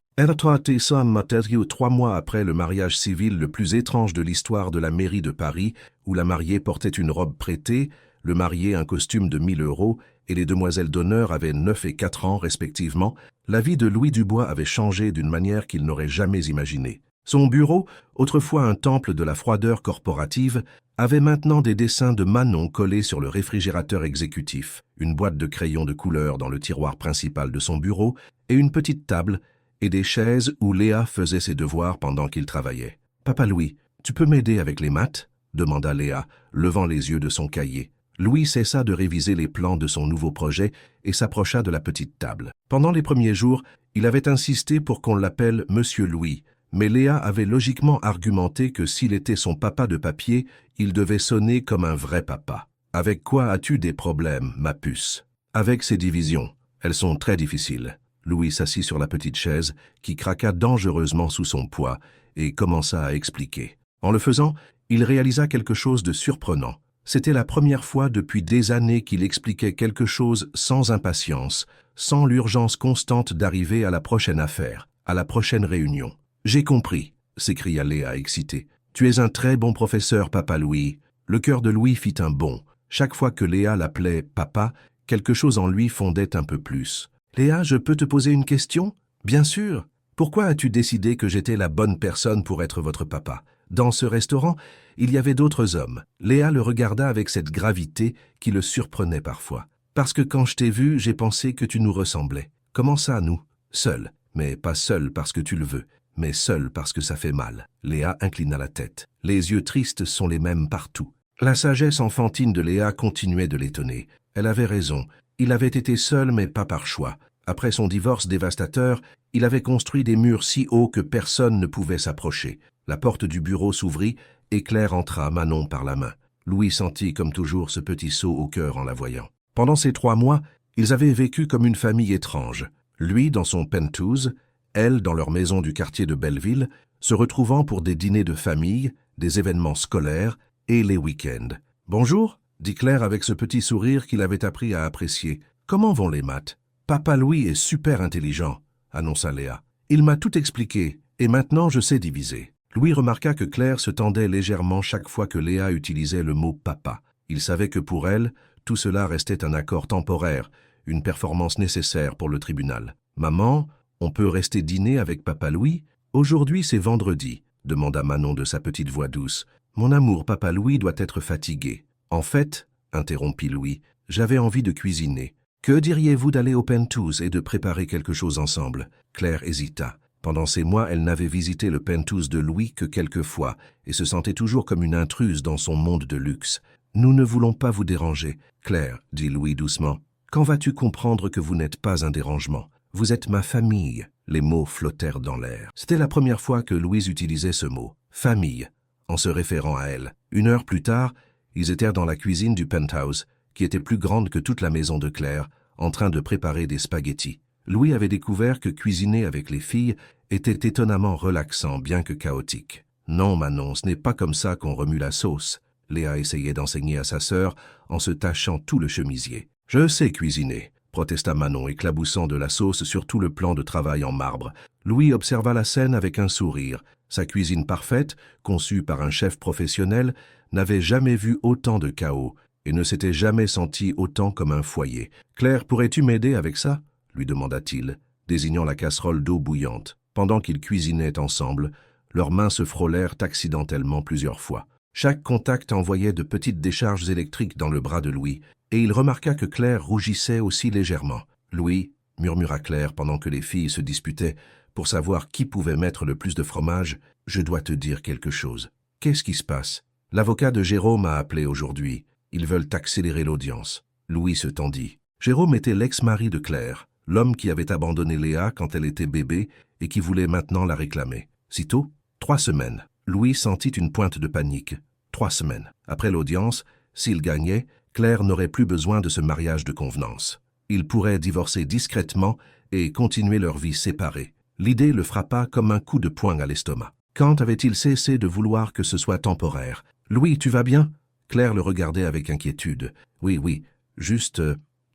Matériau 3 mois après le mariage civil le plus étrange de l'histoire de la mairie de Paris, où la mariée portait une robe prêtée, le marié un costume de 1 000 € et les demoiselles d'honneur avaient 9 et 4 ans respectivement, la vie de Louis Dubois avait changé d'une manière qu'il n'aurait jamais imaginée. Son bureau, autrefois un temple de la froideur corporative, avait maintenant des dessins de Manon collés sur le réfrigérateur exécutif, une boîte de crayons de couleur dans le tiroir principal de son bureau et une petite table et des chaises où Léa faisait ses devoirs pendant qu'il travaillait. « Papa Louis, tu peux m'aider avec les maths ?» demanda Léa, levant les yeux de son cahier. Louis cessa de réviser les plans de son nouveau projet et s'approcha de la petite table. Pendant les premiers jours, il avait insisté pour qu'on l'appelle Monsieur Louis, mais Léa avait logiquement argumenté que s'il était son papa de papier, il devait sonner comme un vrai papa. « Avec quoi as-tu des problèmes, ma puce ?»« Avec ces divisions. Elles sont très difficiles. » Louis s'assit sur la petite chaise, qui craqua dangereusement sous son poids, et commença à expliquer. En le faisant, il réalisa quelque chose de surprenant. C'était la première fois depuis des années qu'il expliquait quelque chose sans impatience, sans l'urgence constante d'arriver à la prochaine affaire, à la prochaine réunion. « J'ai compris », s'écria Léa excitée. « Tu es un très bon professeur, papa Louis. » Le cœur de Louis fit un bond. Chaque fois que Léa l'appelait « papa », quelque chose en lui fondait un peu plus. « Léa, je peux te poser une question ?»« Bien sûr. Pourquoi as-tu décidé que j'étais la bonne personne pour être votre papa ? Dans ce restaurant, il y avait d'autres hommes. » Léa le regarda avec cette gravité qui le surprenait parfois. « Parce que quand je t'ai vu, j'ai pensé que tu nous ressemblais. Comment ça, nous ? Seul. Mais pas seul parce que tu le veux, mais seul parce que ça fait mal. » Léa inclina la tête. Les yeux tristes sont les mêmes partout. La sagesse enfantine de Léa continuait de l'étonner. Elle avait raison. Il avait été seul, mais pas par choix. Après son divorce dévastateur, il avait construit des murs si hauts que personne ne pouvait s'approcher. La porte du bureau s'ouvrit et Claire entra, Manon par la main. Louis sentit comme toujours ce petit saut au cœur en la voyant. Pendant ces 3 mois, ils avaient vécu comme une famille étrange. Lui dans son penthouse, elle dans leur maison du quartier de Belleville, se retrouvant pour des dîners de famille, des événements scolaires et les week-ends. « Bonjour » dit Claire avec ce petit sourire qu'il avait appris à apprécier. « Comment vont les maths ? Papa Louis est super intelligent, annonça Léa. Il m'a tout expliqué, et maintenant je sais diviser. Louis remarqua que Claire se tendait légèrement chaque fois que Léa utilisait le mot « papa ». Il savait que pour elle, tout cela restait un accord temporaire, une performance nécessaire pour le tribunal. « Maman, on peut rester dîner avec papa Louis ? Aujourd'hui c'est vendredi, demanda Manon de sa petite voix douce. Mon amour, papa Louis doit être fatigué. En fait, interrompit Louis, j'avais envie de cuisiner. Que diriez-vous d'aller au Penthouse et de préparer quelque chose ensemble ? Claire hésita. Pendant ces mois, elle n'avait visité le Penthouse de Louis que quelques fois et se sentait toujours comme une intruse dans son monde de luxe. Nous ne voulons pas vous déranger. Claire, dit Louis doucement, quand vas-tu comprendre que vous n'êtes pas un dérangement ? Vous êtes ma famille. Les mots flottèrent dans l'air. C'était la première fois que Louise utilisait ce mot, famille, en se référant à elle. 1 heure plus tard, ils étaient dans la cuisine du Penthouse, qui était plus grande que toute la maison de Claire, en train de préparer des spaghettis. Louis avait découvert que cuisiner avec les filles était étonnamment relaxant, bien que chaotique. Non, Manon, ce n'est pas comme ça qu'on remue la sauce. Léa essayait d'enseigner à sa sœur en se tachant tout le chemisier. Je sais cuisiner, protesta Manon, éclaboussant de la sauce sur tout le plan de travail en marbre. Louis observa la scène avec un sourire. Sa cuisine parfaite, conçue par un chef professionnel, n'avait jamais vu autant de chaos et ne s'était jamais senti autant comme un foyer. « Claire, pourrais-tu m'aider avec ça ?» lui demanda-t-il, désignant la casserole d'eau bouillante. Pendant qu'ils cuisinaient ensemble, leurs mains se frôlèrent accidentellement plusieurs fois. Chaque contact envoyait de petites décharges électriques dans le bras de Louis, et il remarqua que Claire rougissait aussi légèrement. « Louis, » murmura Claire pendant que les filles se disputaient pour savoir qui pouvait mettre le plus de fromage, « je dois te dire quelque chose. » « Qu'est-ce qui se passe ? L'avocat de Jérôme a appelé aujourd'hui. Ils veulent accélérer l'audience. » Louis se tendit. Jérôme était l'ex-mari de Claire, l'homme qui avait abandonné Léa quand elle était bébé et qui voulait maintenant la réclamer. Sitôt, 3 semaines. Louis sentit une pointe de panique. 3 semaines. Après l'audience, s'il gagnait, Claire n'aurait plus besoin de ce mariage de convenance. Ils pourraient divorcer discrètement et continuer leur vie séparée. L'idée le frappa comme un coup de poing à l'estomac. Quand avait-il cessé de vouloir que ce soit temporaire ? « Louis, tu vas bien ?» Claire le regardait avec inquiétude. « Oui, juste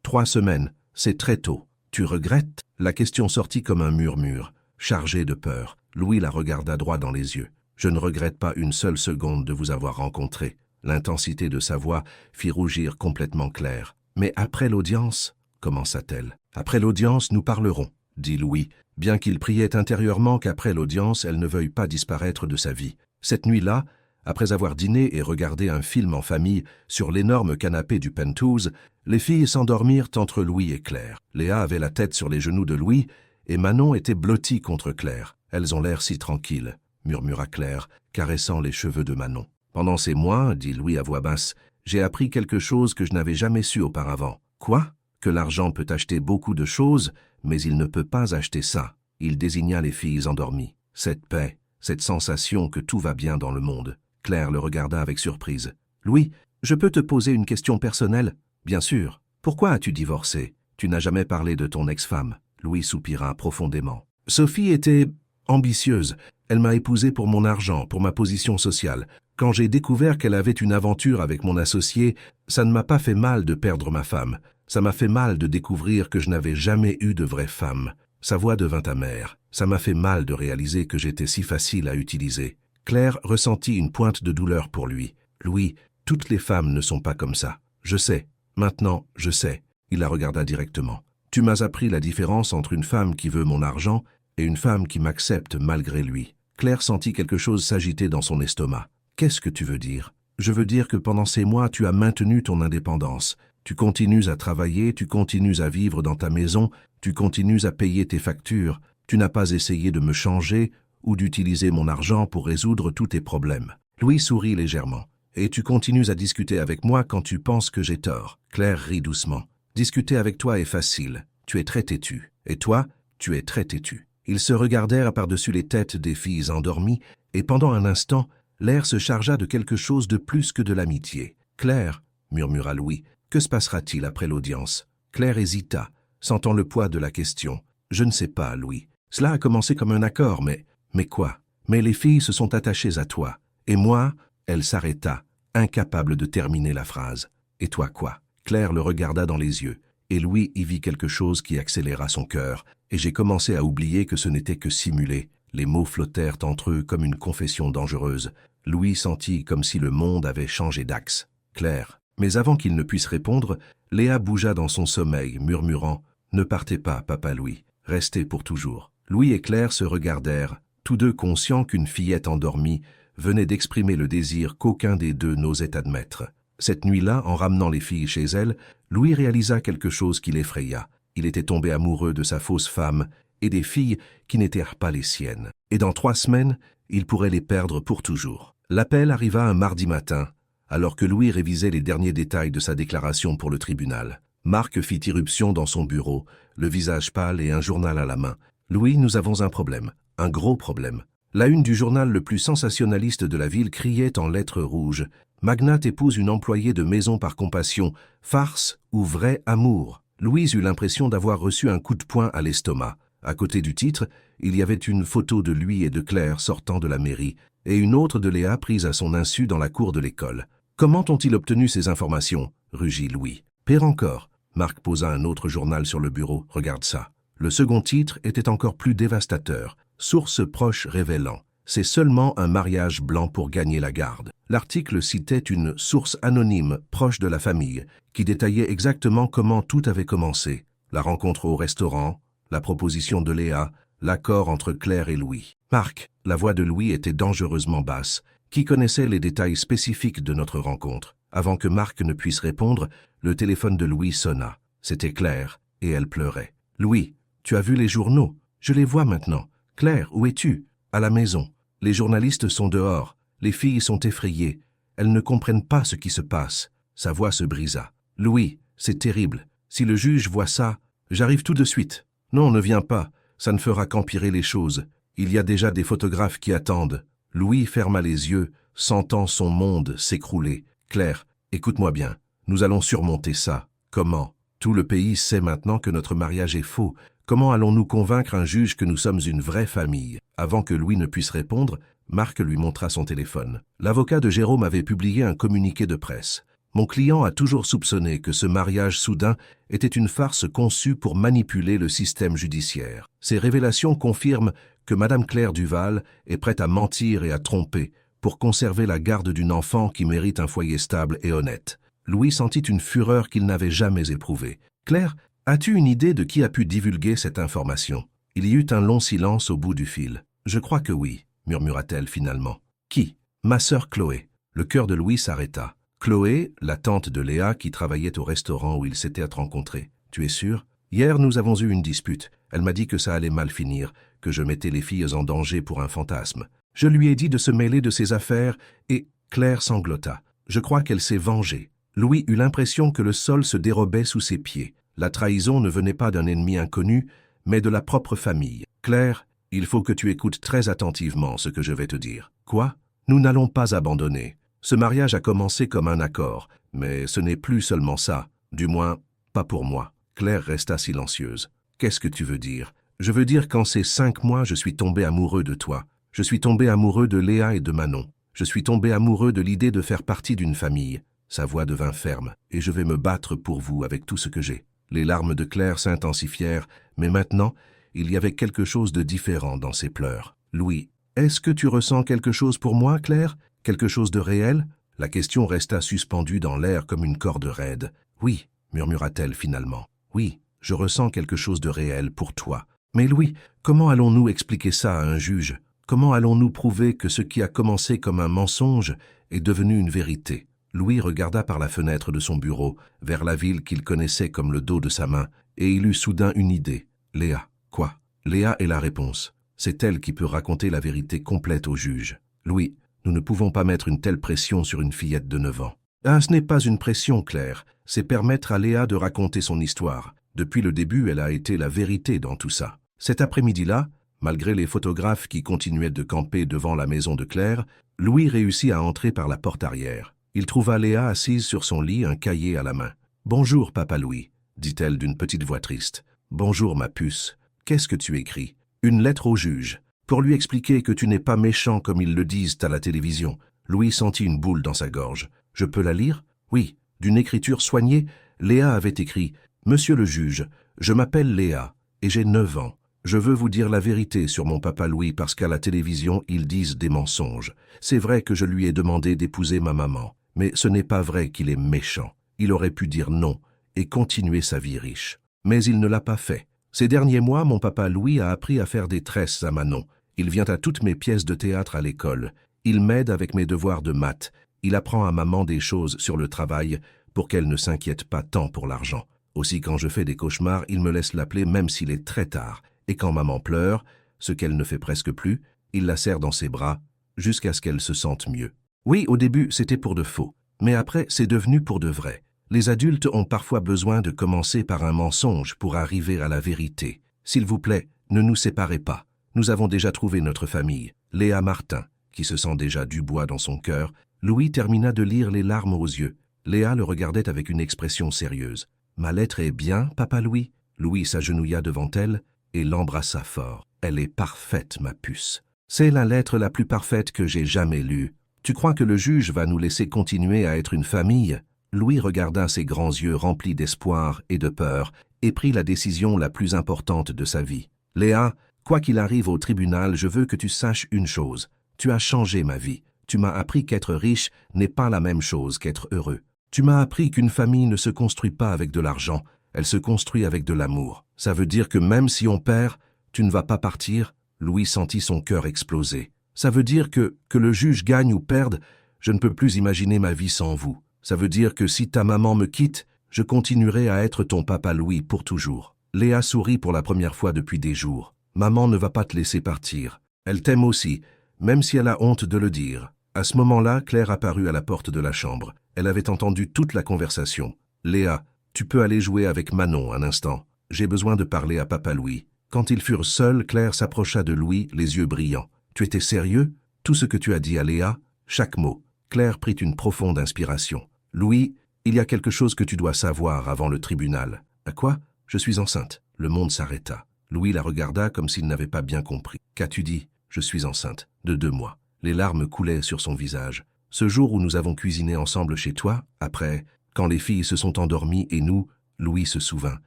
3 semaines, c'est très tôt. Tu regrettes ?» La question sortit comme un murmure, chargé de peur. Louis la regarda droit dans les yeux. « Je ne regrette pas une seule seconde de vous avoir rencontré. » L'intensité de sa voix fit rougir complètement Claire. « Mais après l'audience ?» commença-t-elle. « Après l'audience, nous parlerons, » dit Louis, bien qu'il priait intérieurement qu'après l'audience, elle ne veuille pas disparaître de sa vie. Cette nuit-là, après avoir dîné et regardé un film en famille sur l'énorme canapé du Penthouse, les filles s'endormirent entre Louis et Claire. Léa avait la tête sur les genoux de Louis et Manon était blottie contre Claire. « Elles ont l'air si tranquilles, » murmura Claire, caressant les cheveux de Manon. « Pendant ces mois, » dit Louis à voix basse, « j'ai appris quelque chose que je n'avais jamais su auparavant. »« Quoi ? » ?»« Que l'argent peut acheter beaucoup de choses, mais il ne peut pas acheter ça. » Il désigna les filles endormies. Cette paix, cette sensation que tout va bien dans le monde. Claire le regarda avec surprise. « Louis, je peux te poser une question personnelle ? » ?»« Bien sûr. Pourquoi as-tu divorcé ? Tu n'as jamais parlé de ton ex-femme. » Louis soupira profondément. « Sophie était ambitieuse. Elle m'a épousé pour mon argent, pour ma position sociale. Quand j'ai découvert qu'elle avait une aventure avec mon associé, ça ne m'a pas fait mal de perdre ma femme. Ça m'a fait mal de découvrir que je n'avais jamais eu de vraie femme. » Sa voix devint amère. Ça m'a fait mal de réaliser que j'étais si facile à utiliser. Claire ressentit une pointe de douleur pour lui. « Louis, toutes les femmes ne sont pas comme ça. Je sais. Maintenant, je sais. » Il la regarda directement. « Tu m'as appris la différence entre une femme qui veut mon argent et une femme qui m'accepte malgré lui. » Claire sentit quelque chose s'agiter dans son estomac. « Qu'est-ce que tu veux dire ? » « Je veux dire que pendant ces mois, tu as maintenu ton indépendance. Tu continues à travailler, tu continues à vivre dans ta maison, tu continues à payer tes factures. Tu n'as pas essayé de me changer ou d'utiliser mon argent pour résoudre tous tes problèmes. » Louis sourit légèrement. « Et tu continues à discuter avec moi quand tu penses que j'ai tort. » Claire rit doucement. « Discuter avec toi est facile. Tu es très têtu. Et toi, tu es très têtu. » Ils se regardèrent par-dessus les têtes des filles endormies et pendant un instant, l'air se chargea de quelque chose de plus que de l'amitié. « Claire, » murmura Louis, « que se passera-t-il après l'audience ?» Claire hésita, sentant le poids de la question. « Je ne sais pas, Louis. Cela a commencé comme un accord, mais quoi ? Mais les filles se sont attachées à toi. Et moi, » elle s'arrêta, incapable de terminer la phrase. Et toi quoi? Claire le regarda dans les yeux, et Louis y vit quelque chose qui accéléra son cœur, et j'ai commencé à oublier que ce n'était que simulé. Les mots flottèrent entre eux comme une confession dangereuse. Louis sentit comme si le monde avait changé d'axe. Claire. Mais avant qu'il ne puisse répondre, Léa bougea dans son sommeil, murmurant « Ne partez pas, papa Louis, restez pour toujours ». Louis et Claire se regardèrent, tous deux conscients qu'une fillette endormie venait d'exprimer le désir qu'aucun des deux n'osait admettre. Cette nuit-là, en ramenant les filles chez elle, Louis réalisa quelque chose qui l'effraya. Il était tombé amoureux de sa fausse femme et des filles qui n'étaient pas les siennes. Et dans 3 semaines, il pourrait les perdre pour toujours. L'appel arriva un mardi matin, alors que Louis révisait les derniers détails de sa déclaration pour le tribunal. Marc fit irruption dans son bureau, le visage pâle et un journal à la main. « Louis, nous avons un problème, un gros problème. » La une du journal le plus sensationnaliste de la ville criait en lettres rouges « Magnate épouse une employée de maison par compassion, farce ou vrai amour ?» Louise eut l'impression d'avoir reçu un coup de poing à l'estomac. À côté du titre, il y avait une photo de lui et de Claire sortant de la mairie, et une autre de Léa prise à son insu dans la cour de l'école. « Comment ont-ils obtenu ces informations ?» rugit Louis. « Pire encore. » Marc posa un autre journal sur le bureau. « Regarde ça. » Le second titre était encore plus dévastateur. Source proche révélant. C'est seulement un mariage blanc pour gagner la garde. L'article citait une source anonyme proche de la famille qui détaillait exactement comment tout avait commencé. La rencontre au restaurant, la proposition de Léa, l'accord entre Claire et Louis. Marc, la voix de Louis était dangereusement basse. Qui connaissait les détails spécifiques de notre rencontre? Avant que Marc ne puisse répondre, le téléphone de Louis sonna. C'était Claire, et elle pleurait. « Louis, tu as vu les journaux? Je les vois maintenant. Claire, où es-tu? À la maison. Les journalistes sont dehors. Les filles sont effrayées. Elles ne comprennent pas ce qui se passe. » Sa voix se brisa. « Louis, c'est terrible. Si le juge voit ça, j'arrive tout de suite. »« Non, ne viens pas. Ça ne fera qu'empirer les choses. Il y a déjà des photographes qui attendent. » Louis ferma les yeux, sentant son monde s'écrouler. « Claire, écoute-moi bien. Nous allons surmonter ça. Comment? Tout le pays sait maintenant que notre mariage est faux. Comment allons-nous convaincre un juge que nous sommes une vraie famille ?» Avant que Louis ne puisse répondre, Marc lui montra son téléphone. L'avocat de Jérôme avait publié un communiqué de presse. « Mon client a toujours soupçonné que ce mariage soudain était une farce conçue pour manipuler le système judiciaire. Ces révélations confirment que Madame Claire Duval est prête à mentir et à tromper pour conserver la garde d'une enfant qui mérite un foyer stable et honnête. » Louis sentit une fureur qu'il n'avait jamais éprouvée. « Claire, as-tu une idée de qui a pu divulguer cette information ?» Il y eut un long silence au bout du fil. « Je crois que oui, » murmura-t-elle finalement. « Qui ? » ?»« Ma sœur Chloé. » Le cœur de Louis s'arrêta. Chloé, la tante de Léa qui travaillait au restaurant où ils s'étaient rencontrés. « Tu es sûr ? Hier, nous avons eu une dispute. Elle m'a dit que ça allait mal finir, que je mettais les filles en danger pour un fantasme. Je lui ai dit de se mêler de ses affaires et Claire sanglota. Je crois qu'elle s'est vengée. » Louis eut l'impression que le sol se dérobait sous ses pieds. La trahison ne venait pas d'un ennemi inconnu, mais de la propre famille. « Claire, il faut que tu écoutes très attentivement ce que je vais te dire. »« Quoi ? Nous n'allons pas abandonner. Ce mariage a commencé comme un accord, mais ce n'est plus seulement ça. Du moins, pas pour moi. » Claire resta silencieuse. « Qu'est-ce que tu veux dire ? » ?»« Je veux dire qu'en ces 5 mois, je suis tombé amoureux de toi. Je suis tombé amoureux de Léa et de Manon. Je suis tombé amoureux de l'idée de faire partie d'une famille. » Sa voix devint ferme. « Et je vais me battre pour vous avec tout ce que j'ai. » Les larmes de Claire s'intensifièrent, mais maintenant, il y avait quelque chose de différent dans ses pleurs. « Louis, est-ce que tu ressens quelque chose pour moi, Claire? Quelque chose de réel ?» La question resta suspendue dans l'air comme une corde raide. « Oui, » murmura-t-elle finalement. « Oui, je ressens quelque chose de réel pour toi. Mais Louis, comment allons-nous expliquer ça à un juge? Comment allons-nous prouver que ce qui a commencé comme un mensonge est devenu une vérité ?» Louis regarda par la fenêtre de son bureau, vers la ville qu'il connaissait comme le dos de sa main, et il eut soudain une idée. « Léa. » « Quoi ? » Léa est la réponse. C'est elle qui peut raconter la vérité complète au juge. « Louis, nous ne pouvons pas mettre une telle pression sur une fillette de 9 ans. »« Ah, ce n'est pas une pression, Claire. C'est permettre à Léa de raconter son histoire. Depuis le début, elle a été la vérité dans tout ça. » Cet après-midi-là, malgré les photographes qui continuaient de camper devant la maison de Claire, Louis réussit à entrer par la porte arrière. Il trouva Léa assise sur son lit, un cahier à la main. « Bonjour, papa Louis, » dit-elle d'une petite voix triste. « Bonjour, ma puce. Qu'est-ce que tu écris ? » « Une lettre au juge, pour lui expliquer que tu n'es pas méchant comme ils le disent à la télévision. » Louis sentit une boule dans sa gorge. « Je peux la lire ? » « Oui, D'une écriture soignée, Léa avait écrit « Monsieur le juge, je m'appelle Léa et j'ai 9 ans. Je veux vous dire la vérité sur mon papa Louis parce qu'à la télévision, ils disent des mensonges. C'est vrai que je lui ai demandé d'épouser ma maman, mais ce n'est pas vrai qu'il est méchant. Il aurait pu dire non et continuer sa vie riche. Mais il ne l'a pas fait. Ces derniers mois, mon papa Louis a appris à faire des tresses à Manon. Il vient à toutes mes pièces de théâtre à l'école. Il m'aide avec mes devoirs de maths. Il apprend à maman des choses sur le travail pour qu'elle ne s'inquiète pas tant pour l'argent. Aussi, quand je fais des cauchemars, il me laisse l'appeler même s'il est très tard. Et quand maman pleure, ce qu'elle ne fait presque plus, il la serre dans ses bras jusqu'à ce qu'elle se sente mieux. Oui, au début, c'était pour de faux. Mais après, c'est devenu pour de vrai. Les adultes ont parfois besoin de commencer par un mensonge pour arriver à la vérité. S'il vous plaît, ne nous séparez pas. Nous avons déjà trouvé notre famille. Léa Martin, qui se sent déjà Dubois dans son cœur. Louis termina de lire les larmes aux yeux. Léa le regardait avec une expression sérieuse. « Ma lettre est bien, papa Louis ?» Louis s'agenouilla devant elle et l'embrassa fort. « Elle est parfaite, ma puce. C'est la lettre la plus parfaite que j'ai jamais lue. Tu crois que le juge va nous laisser continuer à être une famille ?» Louis regarda ses grands yeux remplis d'espoir et de peur et prit la décision la plus importante de sa vie. « Léa, quoi qu'il arrive au tribunal, je veux que tu saches une chose. Tu as changé ma vie. Tu m'as appris qu'être riche n'est pas la même chose qu'être heureux. Tu m'as appris qu'une famille ne se construit pas avec de l'argent, elle se construit avec de l'amour. Ça veut dire que même si on perd, tu ne vas pas partir ?» Louis sentit son cœur exploser. « Ça veut dire que le juge gagne ou perde, je ne peux plus imaginer ma vie sans vous. Ça veut dire que si ta maman me quitte, je continuerai à être ton papa Louis pour toujours. » Léa sourit pour la première fois depuis des jours. « Maman ne va pas te laisser partir. Elle t'aime aussi, même si elle a honte de le dire. » À ce moment-là, Claire apparut à la porte de la chambre. Elle avait entendu toute la conversation. « Léa, tu peux aller jouer avec Manon un instant. J'ai besoin de parler à papa Louis. » Quand ils furent seuls, Claire s'approcha de Louis, les yeux brillants. « Tu étais sérieux? Tout ce que tu as dit à Léa? » Chaque mot. Claire prit une profonde inspiration. « Louis, il y a quelque chose que tu dois savoir avant le tribunal. »« À quoi? Je suis enceinte. » Le monde s'arrêta. Louis la regarda comme s'il n'avait pas bien compris. « Qu'as-tu dit? »« Je suis enceinte. De 2 mois. » Les larmes coulaient sur son visage. « Ce jour où nous avons cuisiné ensemble chez toi, après, quand les filles se sont endormies et nous, Louis se souvint.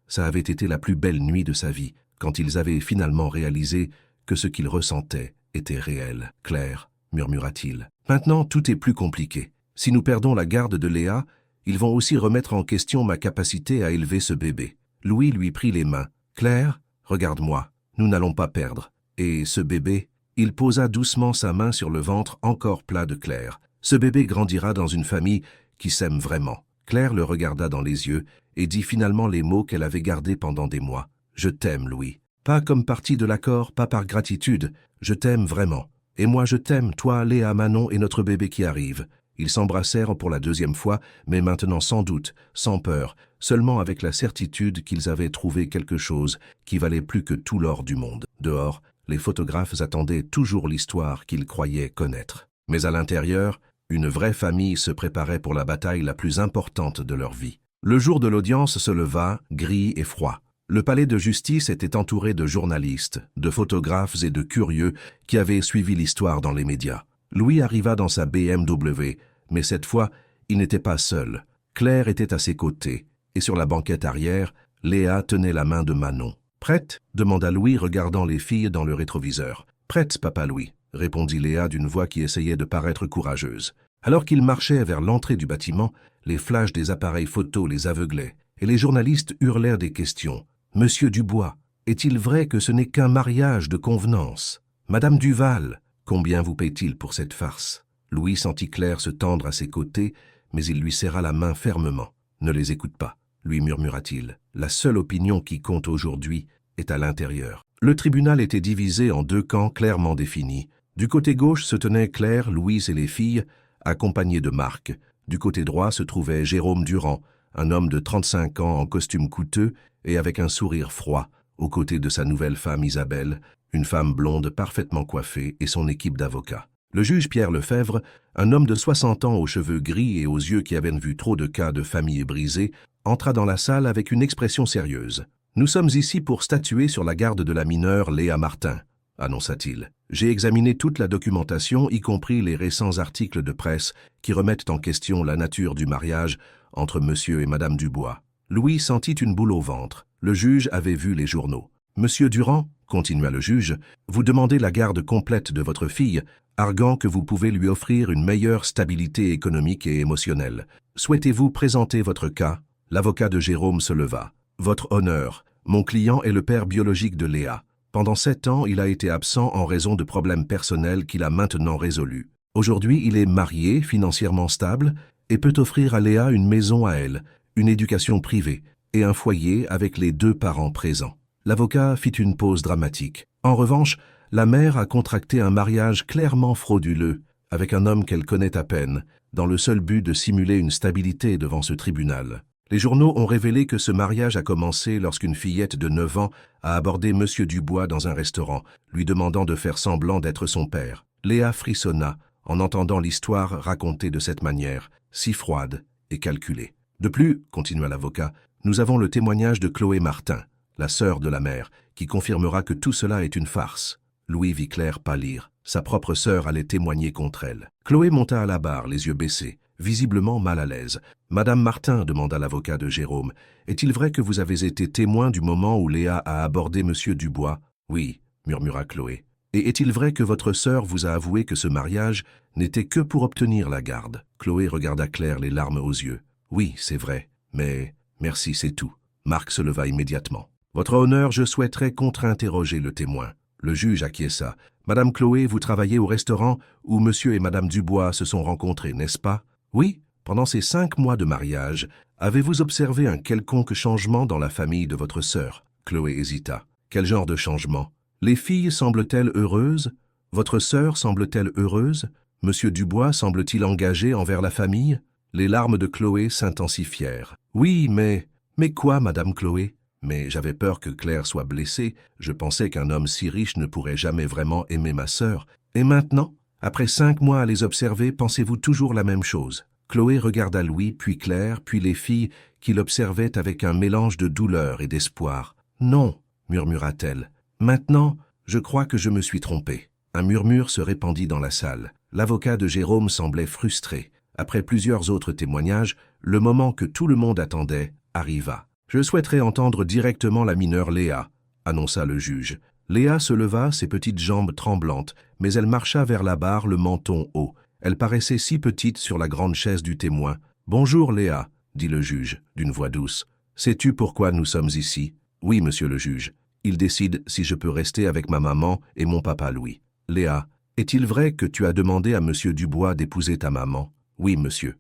Ça avait été la plus belle nuit de sa vie, quand ils avaient finalement réalisé que ce qu'ils ressentaient était réel. « Claire, » murmura-t-il. « Maintenant, tout est plus compliqué. Si nous perdons la garde de Léa, ils vont aussi remettre en question ma capacité à élever ce bébé. » Louis lui prit les mains. « Claire, regarde-moi, nous n'allons pas perdre. Et ce bébé ?» Il posa doucement sa main sur le ventre encore plat de Claire. « Ce bébé grandira dans une famille qui s'aime vraiment. » Claire le regarda dans les yeux et dit finalement les mots qu'elle avait gardés pendant des mois. « Je t'aime, Louis. Pas comme partie de l'accord, pas par gratitude. Je t'aime vraiment. Et moi je t'aime, toi, Léa, Manon et notre bébé qui arrive. » Ils s'embrassèrent pour la 2e fois, mais maintenant sans doute, sans peur, seulement avec la certitude qu'ils avaient trouvé quelque chose qui valait plus que tout l'or du monde. Dehors, les photographes attendaient toujours l'histoire qu'ils croyaient connaître. Mais à l'intérieur, une vraie famille se préparait pour la bataille la plus importante de leur vie. Le jour de l'audience se leva, gris et froid. Le palais de justice était entouré de journalistes, de photographes et de curieux qui avaient suivi l'histoire dans les médias. Louis arriva dans sa BMW, mais cette fois, il n'était pas seul. Claire était à ses côtés, et sur la banquette arrière, Léa tenait la main de Manon. « Prête ?» demanda Louis, regardant les filles dans le rétroviseur. « Prête, papa Louis », répondit Léa d'une voix qui essayait de paraître courageuse. Alors qu'ils marchaient vers l'entrée du bâtiment, les flashs des appareils photos les aveuglaient, et les journalistes hurlèrent des questions. « Monsieur Dubois, est-il vrai que ce n'est qu'un mariage de convenance? Madame Duval, combien vous paie-t-il pour cette farce ?» Louis sentit Claire se tendre à ses côtés, mais il lui serra la main fermement. « Ne les écoute pas, » lui murmura-t-il. « La seule opinion qui compte aujourd'hui est à l'intérieur. » Le tribunal était divisé en 2 camps clairement définis. Du côté gauche se tenaient Claire, Louise et les filles, accompagnés de Marc. Du côté droit se trouvait Jérôme Durand, un homme de 35 ans en costume coûteux et avec un sourire froid, aux côtés de sa nouvelle femme Isabelle, une femme blonde parfaitement coiffée et son équipe d'avocats. Le juge Pierre Lefebvre, un homme de 60 ans aux cheveux gris et aux yeux qui avaient vu trop de cas de familles brisées, entra dans la salle avec une expression sérieuse. « Nous sommes ici pour statuer sur la garde de la mineure Léa Martin. » annonça-t-il. J'ai examiné toute la documentation, y compris les récents articles de presse qui remettent en question la nature du mariage entre monsieur et madame Dubois. Louis sentit une boule au ventre. Le juge avait vu les journaux. Monsieur Durand, continua le juge, vous demandez la garde complète de votre fille, arguant que vous pouvez lui offrir une meilleure stabilité économique et émotionnelle. Souhaitez-vous présenter votre cas? L'avocat de Jérôme se leva. Votre honneur, mon client est le père biologique de Léa. Pendant 7 ans, il a été absent en raison de problèmes personnels qu'il a maintenant résolus. Aujourd'hui, il est marié, financièrement stable, et peut offrir à Léa une maison à elle, une éducation privée et un foyer avec les 2 parents présents. L'avocat fit une pause dramatique. En revanche, la mère a contracté un mariage clairement frauduleux avec un homme qu'elle connaît à peine, dans le seul but de simuler une stabilité devant ce tribunal. Les journaux ont révélé que ce mariage a commencé lorsqu'une fillette de 9 ans a abordé M. Dubois dans un restaurant, lui demandant de faire semblant d'être son père. Léa frissonna en entendant l'histoire racontée de cette manière, si froide et calculée. De plus, continua l'avocat, nous avons le témoignage de Chloé Martin, la sœur de la mère, qui confirmera que tout cela est une farce. Louis vit Claire pâlir. Sa propre sœur allait témoigner contre elle. Chloé monta à la barre, les yeux baissés, visiblement mal à l'aise. « Madame Martin, demanda l'avocat de Jérôme, est-il vrai que vous avez été témoin du moment où Léa a abordé Monsieur Dubois ?»« Oui, murmura Chloé. « Et est-il vrai que votre sœur vous a avoué que ce mariage n'était que pour obtenir la garde ?» Chloé regarda Claire les larmes aux yeux. « Oui, c'est vrai, mais merci, c'est tout. » Marc se leva immédiatement. « Votre honneur, je souhaiterais contre-interroger le témoin. » Le juge acquiesça. « Madame Chloé, vous travaillez au restaurant où Monsieur et Madame Dubois se sont rencontrés, n'est-ce pas ?»« Oui. Pendant ces 5 mois de mariage, avez-vous observé un quelconque changement dans la famille de votre sœur ?» Chloé hésita. « Quel genre de changement? Les filles semblent-elles heureuses? Votre sœur semble-t-elle heureuse? Monsieur Dubois semble-t-il engagé envers la famille ?» Les larmes de Chloé s'intensifièrent. « Oui, mais quoi, Madame Chloé ?» Mais j'avais peur que Claire soit blessée. Je pensais qu'un homme si riche ne pourrait jamais vraiment aimer ma sœur. Et maintenant, après 5 mois à les observer, pensez-vous toujours la même chose? Chloé regarda Louis, puis Claire, puis les filles qui l'observaient avec un mélange de douleur et d'espoir. « Non, murmura-t-elle. Maintenant, je crois que je me suis trompée. » Un murmure se répandit dans la salle. L'avocat de Jérôme semblait frustré. Après plusieurs autres témoignages, le moment que tout le monde attendait arriva. « Je souhaiterais entendre directement la mineure Léa, » annonça le juge. Léa se leva, ses petites jambes tremblantes, mais elle marcha vers la barre, le menton haut. Elle paraissait si petite sur la grande chaise du témoin. « Bonjour Léa, » dit le juge, d'une voix douce. « Sais-tu pourquoi nous sommes ici ?»« Oui, monsieur le juge. Il décide si je peux rester avec ma maman et mon papa Louis. »« Léa, est-il vrai que tu as demandé à monsieur Dubois d'épouser ta maman ?»« Oui, monsieur. »«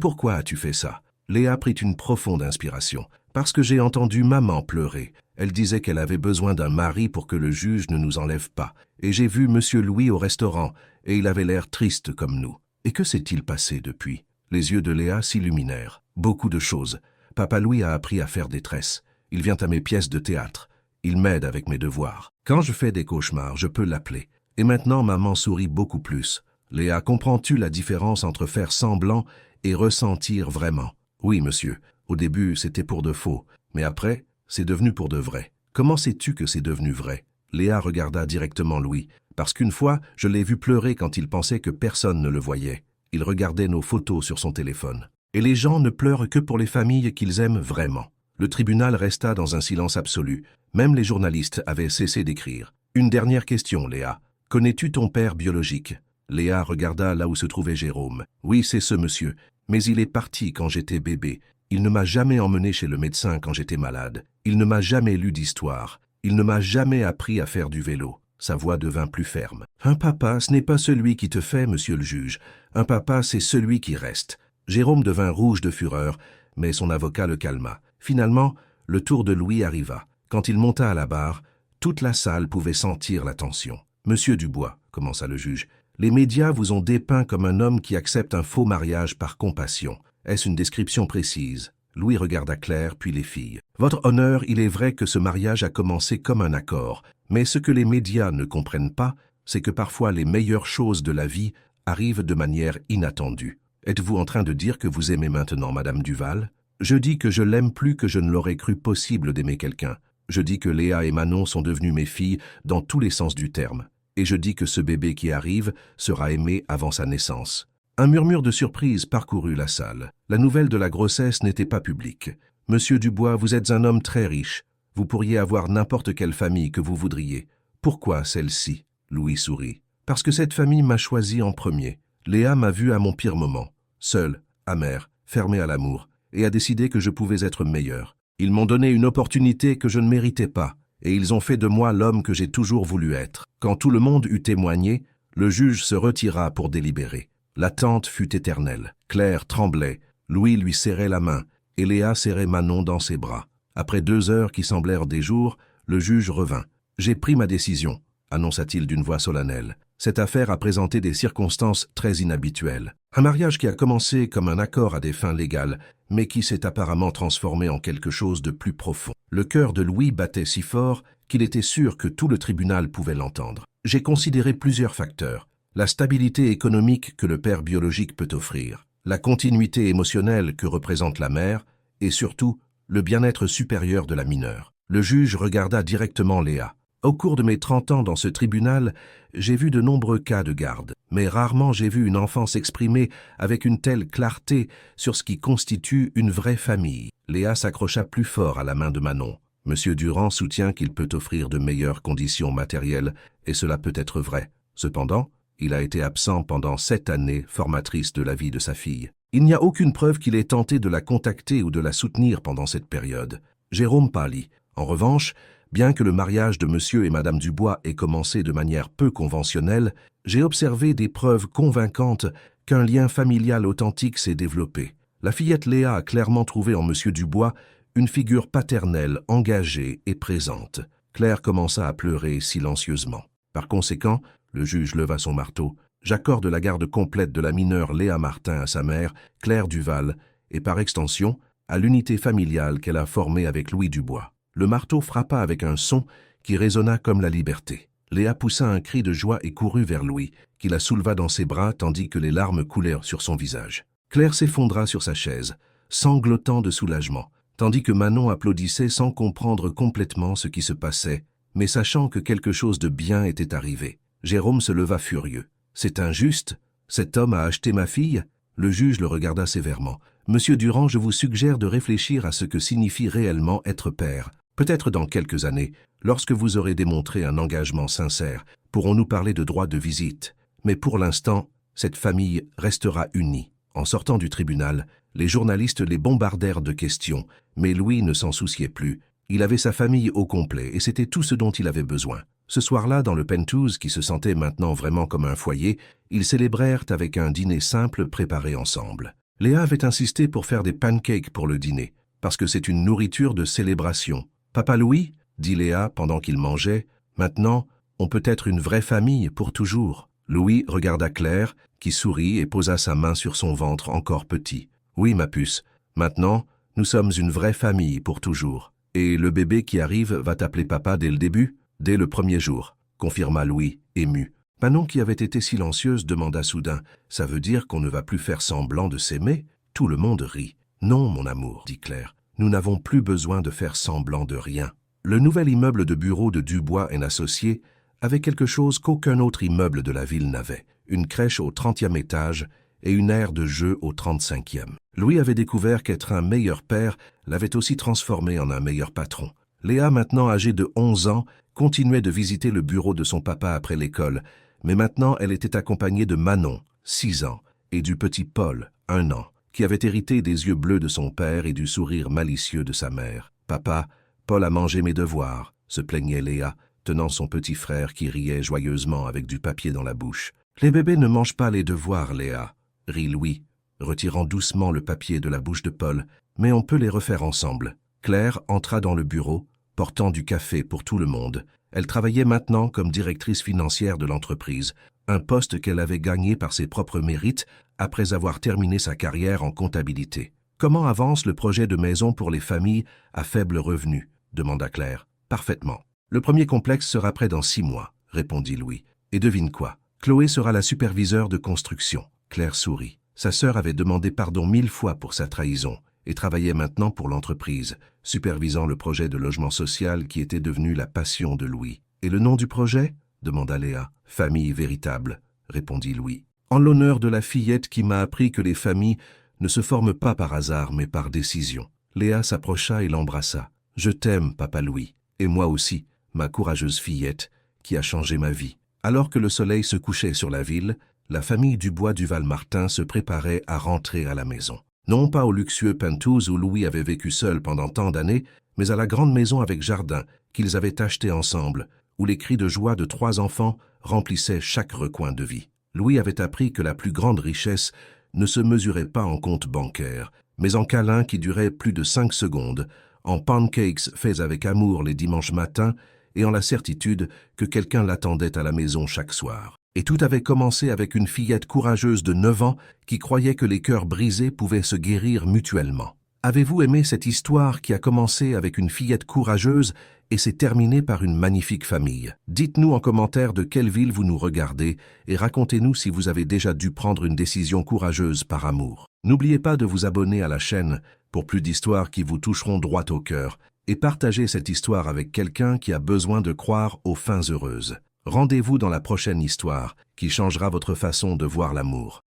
Pourquoi as-tu fait ça ?» Léa prit une profonde inspiration. « Parce que j'ai entendu maman pleurer. Elle disait qu'elle avait besoin d'un mari pour que le juge ne nous enlève pas. Et j'ai vu monsieur Louis au restaurant, et il avait l'air triste comme nous. Et que s'est-il passé depuis ?» Les yeux de Léa s'illuminèrent. « Beaucoup de choses. Papa Louis a appris à faire des tresses. Il vient à mes pièces de théâtre. Il m'aide avec mes devoirs. Quand je fais des cauchemars, je peux l'appeler. Et maintenant, maman sourit beaucoup plus. Léa, comprends-tu la différence entre faire semblant et ressentir vraiment ? Oui, monsieur. Au début, c'était pour de faux. Mais après, c'est devenu pour de vrai. Comment sais-tu que c'est devenu vrai ? Léa regarda directement Louis. Parce qu'une fois, je l'ai vu pleurer quand il pensait que personne ne le voyait. Il regardait nos photos sur son téléphone. Et les gens ne pleurent que pour les familles qu'ils aiment vraiment. Le tribunal resta dans un silence absolu. Même les journalistes avaient cessé d'écrire. Une dernière question, Léa. Connais-tu ton père biologique ? Léa regarda là où se trouvait Jérôme. Oui, c'est ce monsieur. Mais il est parti quand j'étais bébé. Il ne m'a jamais emmené chez le médecin quand j'étais malade. Il ne m'a jamais lu d'histoire. Il ne m'a jamais appris à faire du vélo. Sa voix devint plus ferme. Un papa, ce n'est pas celui qui te fait, monsieur le juge. Un papa, c'est celui qui reste. Jérôme devint rouge de fureur, mais son avocat le calma. Finalement, le tour de Louis arriva. Quand il monta à la barre, toute la salle pouvait sentir la tension. « Monsieur Dubois, » commença le juge, « les médias vous ont dépeint comme un homme qui accepte un faux mariage par compassion. Est-ce une description précise ?» Louis regarda Claire, puis les filles. « Votre honneur, il est vrai que ce mariage a commencé comme un accord, mais ce que les médias ne comprennent pas, c'est que parfois les meilleures choses de la vie arrivent de manière inattendue. Êtes-vous en train de dire que vous aimez maintenant Madame Duval ? Je dis que je l'aime plus que je ne l'aurais cru possible d'aimer quelqu'un. Je dis que Léa et Manon sont devenues mes filles dans tous les sens du terme. Et je dis que ce bébé qui arrive sera aimé avant sa naissance. » Un murmure de surprise parcourut la salle. La nouvelle de la grossesse n'était pas publique. « Monsieur Dubois, vous êtes un homme très riche. Vous pourriez avoir n'importe quelle famille que vous voudriez. Pourquoi celle-ci » Louis sourit. « Parce que cette famille m'a choisi en premier. Léa m'a vu à mon pire moment, seul, amer, fermé à l'amour, et a décidé que je pouvais être meilleur. Ils m'ont donné une opportunité que je ne méritais pas, et ils ont fait de moi l'homme que j'ai toujours voulu être. Quand tout le monde eut témoigné, le juge se retira pour délibérer. L'attente fut éternelle. Claire tremblait, Louis lui serrait la main, et Léa serrait Manon dans ses bras. Après 2 heures qui semblèrent des jours, le juge revint. « J'ai pris ma décision », annonça-t-il d'une voix solennelle. Cette affaire a présenté des circonstances très inhabituelles. Un mariage qui a commencé comme un accord à des fins légales, mais qui s'est apparemment transformé en quelque chose de plus profond. Le cœur de Louis battait si fort qu'il était sûr que tout le tribunal pouvait l'entendre. J'ai considéré plusieurs facteurs. La stabilité économique que le père biologique peut offrir, la continuité émotionnelle que représente la mère, et surtout, le bien-être supérieur de la mineure. Le juge regarda directement Léa. Au cours de mes 30 ans dans ce tribunal, j'ai vu de nombreux cas de garde, mais rarement j'ai vu une enfant s'exprimer avec une telle clarté sur ce qui constitue une vraie famille. Léa s'accrocha plus fort à la main de Manon. Monsieur Durand soutient qu'il peut offrir de meilleures conditions matérielles, et cela peut être vrai. Cependant, il a été absent pendant 7 années formatrices de la vie de sa fille. Il n'y a aucune preuve qu'il ait tenté de la contacter ou de la soutenir pendant cette période. Jérôme pâlit. En revanche, bien que le mariage de monsieur et madame Dubois ait commencé de manière peu conventionnelle, j'ai observé des preuves convaincantes qu'un lien familial authentique s'est développé. La fillette Léa a clairement trouvé en monsieur Dubois une figure paternelle, engagée et présente. Claire commença à pleurer silencieusement. Par conséquent, le juge leva son marteau. J'accorde la garde complète de la mineure Léa Martin à sa mère, Claire Duval, et par extension, à l'unité familiale qu'elle a formée avec Louis Dubois. Le marteau frappa avec un son qui résonna comme la liberté. Léa poussa un cri de joie et courut vers Louis, qui la souleva dans ses bras tandis que les larmes coulèrent sur son visage. Claire s'effondra sur sa chaise, sanglotant de soulagement, tandis que Manon applaudissait sans comprendre complètement ce qui se passait, mais sachant que quelque chose de bien était arrivé. Jérôme se leva furieux. « C'est injuste. Cet homme a acheté ma fille ?» Le juge le regarda sévèrement. « Monsieur Durand, je vous suggère de réfléchir à ce que signifie réellement être père. Peut-être dans quelques années, lorsque vous aurez démontré un engagement sincère, pourrons-nous parler de droit de visite. Mais pour l'instant, cette famille restera unie. » En sortant du tribunal, les journalistes les bombardèrent de questions, mais Louis ne s'en souciait plus. Il avait sa famille au complet et c'était tout ce dont il avait besoin. Ce soir-là, dans le penthouse, qui se sentait maintenant vraiment comme un foyer, ils célébrèrent avec un dîner simple préparé ensemble. Léa avait insisté pour faire des pancakes pour le dîner, parce que c'est une nourriture de célébration. « Papa Louis, » dit Léa pendant qu'il mangeait, « maintenant, on peut être une vraie famille pour toujours. » Louis regarda Claire, qui sourit et posa sa main sur son ventre encore petit. « Oui, ma puce, maintenant, nous sommes une vraie famille pour toujours. Et le bébé qui arrive va t'appeler papa dès le début ?»« Dès le premier jour, » confirma Louis, ému. Manon, qui avait été silencieuse, demanda soudain, « Ça veut dire qu'on ne va plus faire semblant de s'aimer ?» Tout le monde rit. « Non, mon amour, » dit Claire. « Nous n'avons plus besoin de faire semblant de rien. » Le nouvel immeuble de bureau de Dubois & Associés avait quelque chose qu'aucun autre immeuble de la ville n'avait. Une crèche au 30e étage et une aire de jeu au 35e. Louis avait découvert qu'être un meilleur père l'avait aussi transformé en un meilleur patron. Léa, maintenant âgée de 11 ans, continuait de visiter le bureau de son papa après l'école, mais maintenant elle était accompagnée de Manon, 6 ans, et du petit Paul, 1 an, qui avait hérité des yeux bleus de son père et du sourire malicieux de sa mère. « Papa, Paul a mangé mes devoirs », se plaignait Léa, tenant son petit frère qui riait joyeusement avec du papier dans la bouche. « Les bébés ne mangent pas les devoirs, Léa », rit Louis, retirant doucement le papier de la bouche de Paul, « mais on peut les refaire ensemble. » Claire entra dans le bureau, portant du café pour tout le monde. Elle travaillait maintenant comme directrice financière de l'entreprise, un poste qu'elle avait gagné par ses propres mérites après avoir terminé sa carrière en comptabilité. « Comment avance le projet de maison pour les familles à faible revenu ?» demanda Claire. « Parfaitement. Le premier complexe sera prêt dans 6 mois, répondit Louis. Et devine quoi? Chloé sera la superviseure de construction. Claire sourit. Sa sœur avait demandé pardon 1000 fois pour sa trahison, et travaillait maintenant pour l'entreprise, supervisant le projet de logement social qui était devenu la passion de Louis. « Et le nom du projet » demanda Léa. « Famille véritable » répondit Louis. « En l'honneur de la fillette qui m'a appris que les familles ne se forment pas par hasard mais par décision. » Léa s'approcha et l'embrassa. « Je t'aime, papa Louis, et moi aussi, ma courageuse fillette, qui a changé ma vie. » Alors que le soleil se couchait sur la ville, la famille Dubois du Val-Martin se préparait à rentrer à la maison. Non pas au luxueux penthouse où Louis avait vécu seul pendant tant d'années, mais à la grande maison avec jardin qu'ils avaient achetée ensemble, où les cris de joie de 3 enfants remplissaient chaque recoin de vie. Louis avait appris que la plus grande richesse ne se mesurait pas en compte bancaire, mais en câlins qui duraient plus de 5 secondes, en pancakes faits avec amour les dimanches matins et en la certitude que quelqu'un l'attendait à la maison chaque soir. Et tout avait commencé avec une fillette courageuse de 9 ans qui croyait que les cœurs brisés pouvaient se guérir mutuellement. Avez-vous aimé cette histoire qui a commencé avec une fillette courageuse et s'est terminée par une magnifique famille? Dites-nous en commentaire de quelle ville vous nous regardez et racontez-nous si vous avez déjà dû prendre une décision courageuse par amour. N'oubliez pas de vous abonner à la chaîne pour plus d'histoires qui vous toucheront droit au cœur et partagez cette histoire avec quelqu'un qui a besoin de croire aux fins heureuses. Rendez-vous dans la prochaine histoire qui changera votre façon de voir l'amour.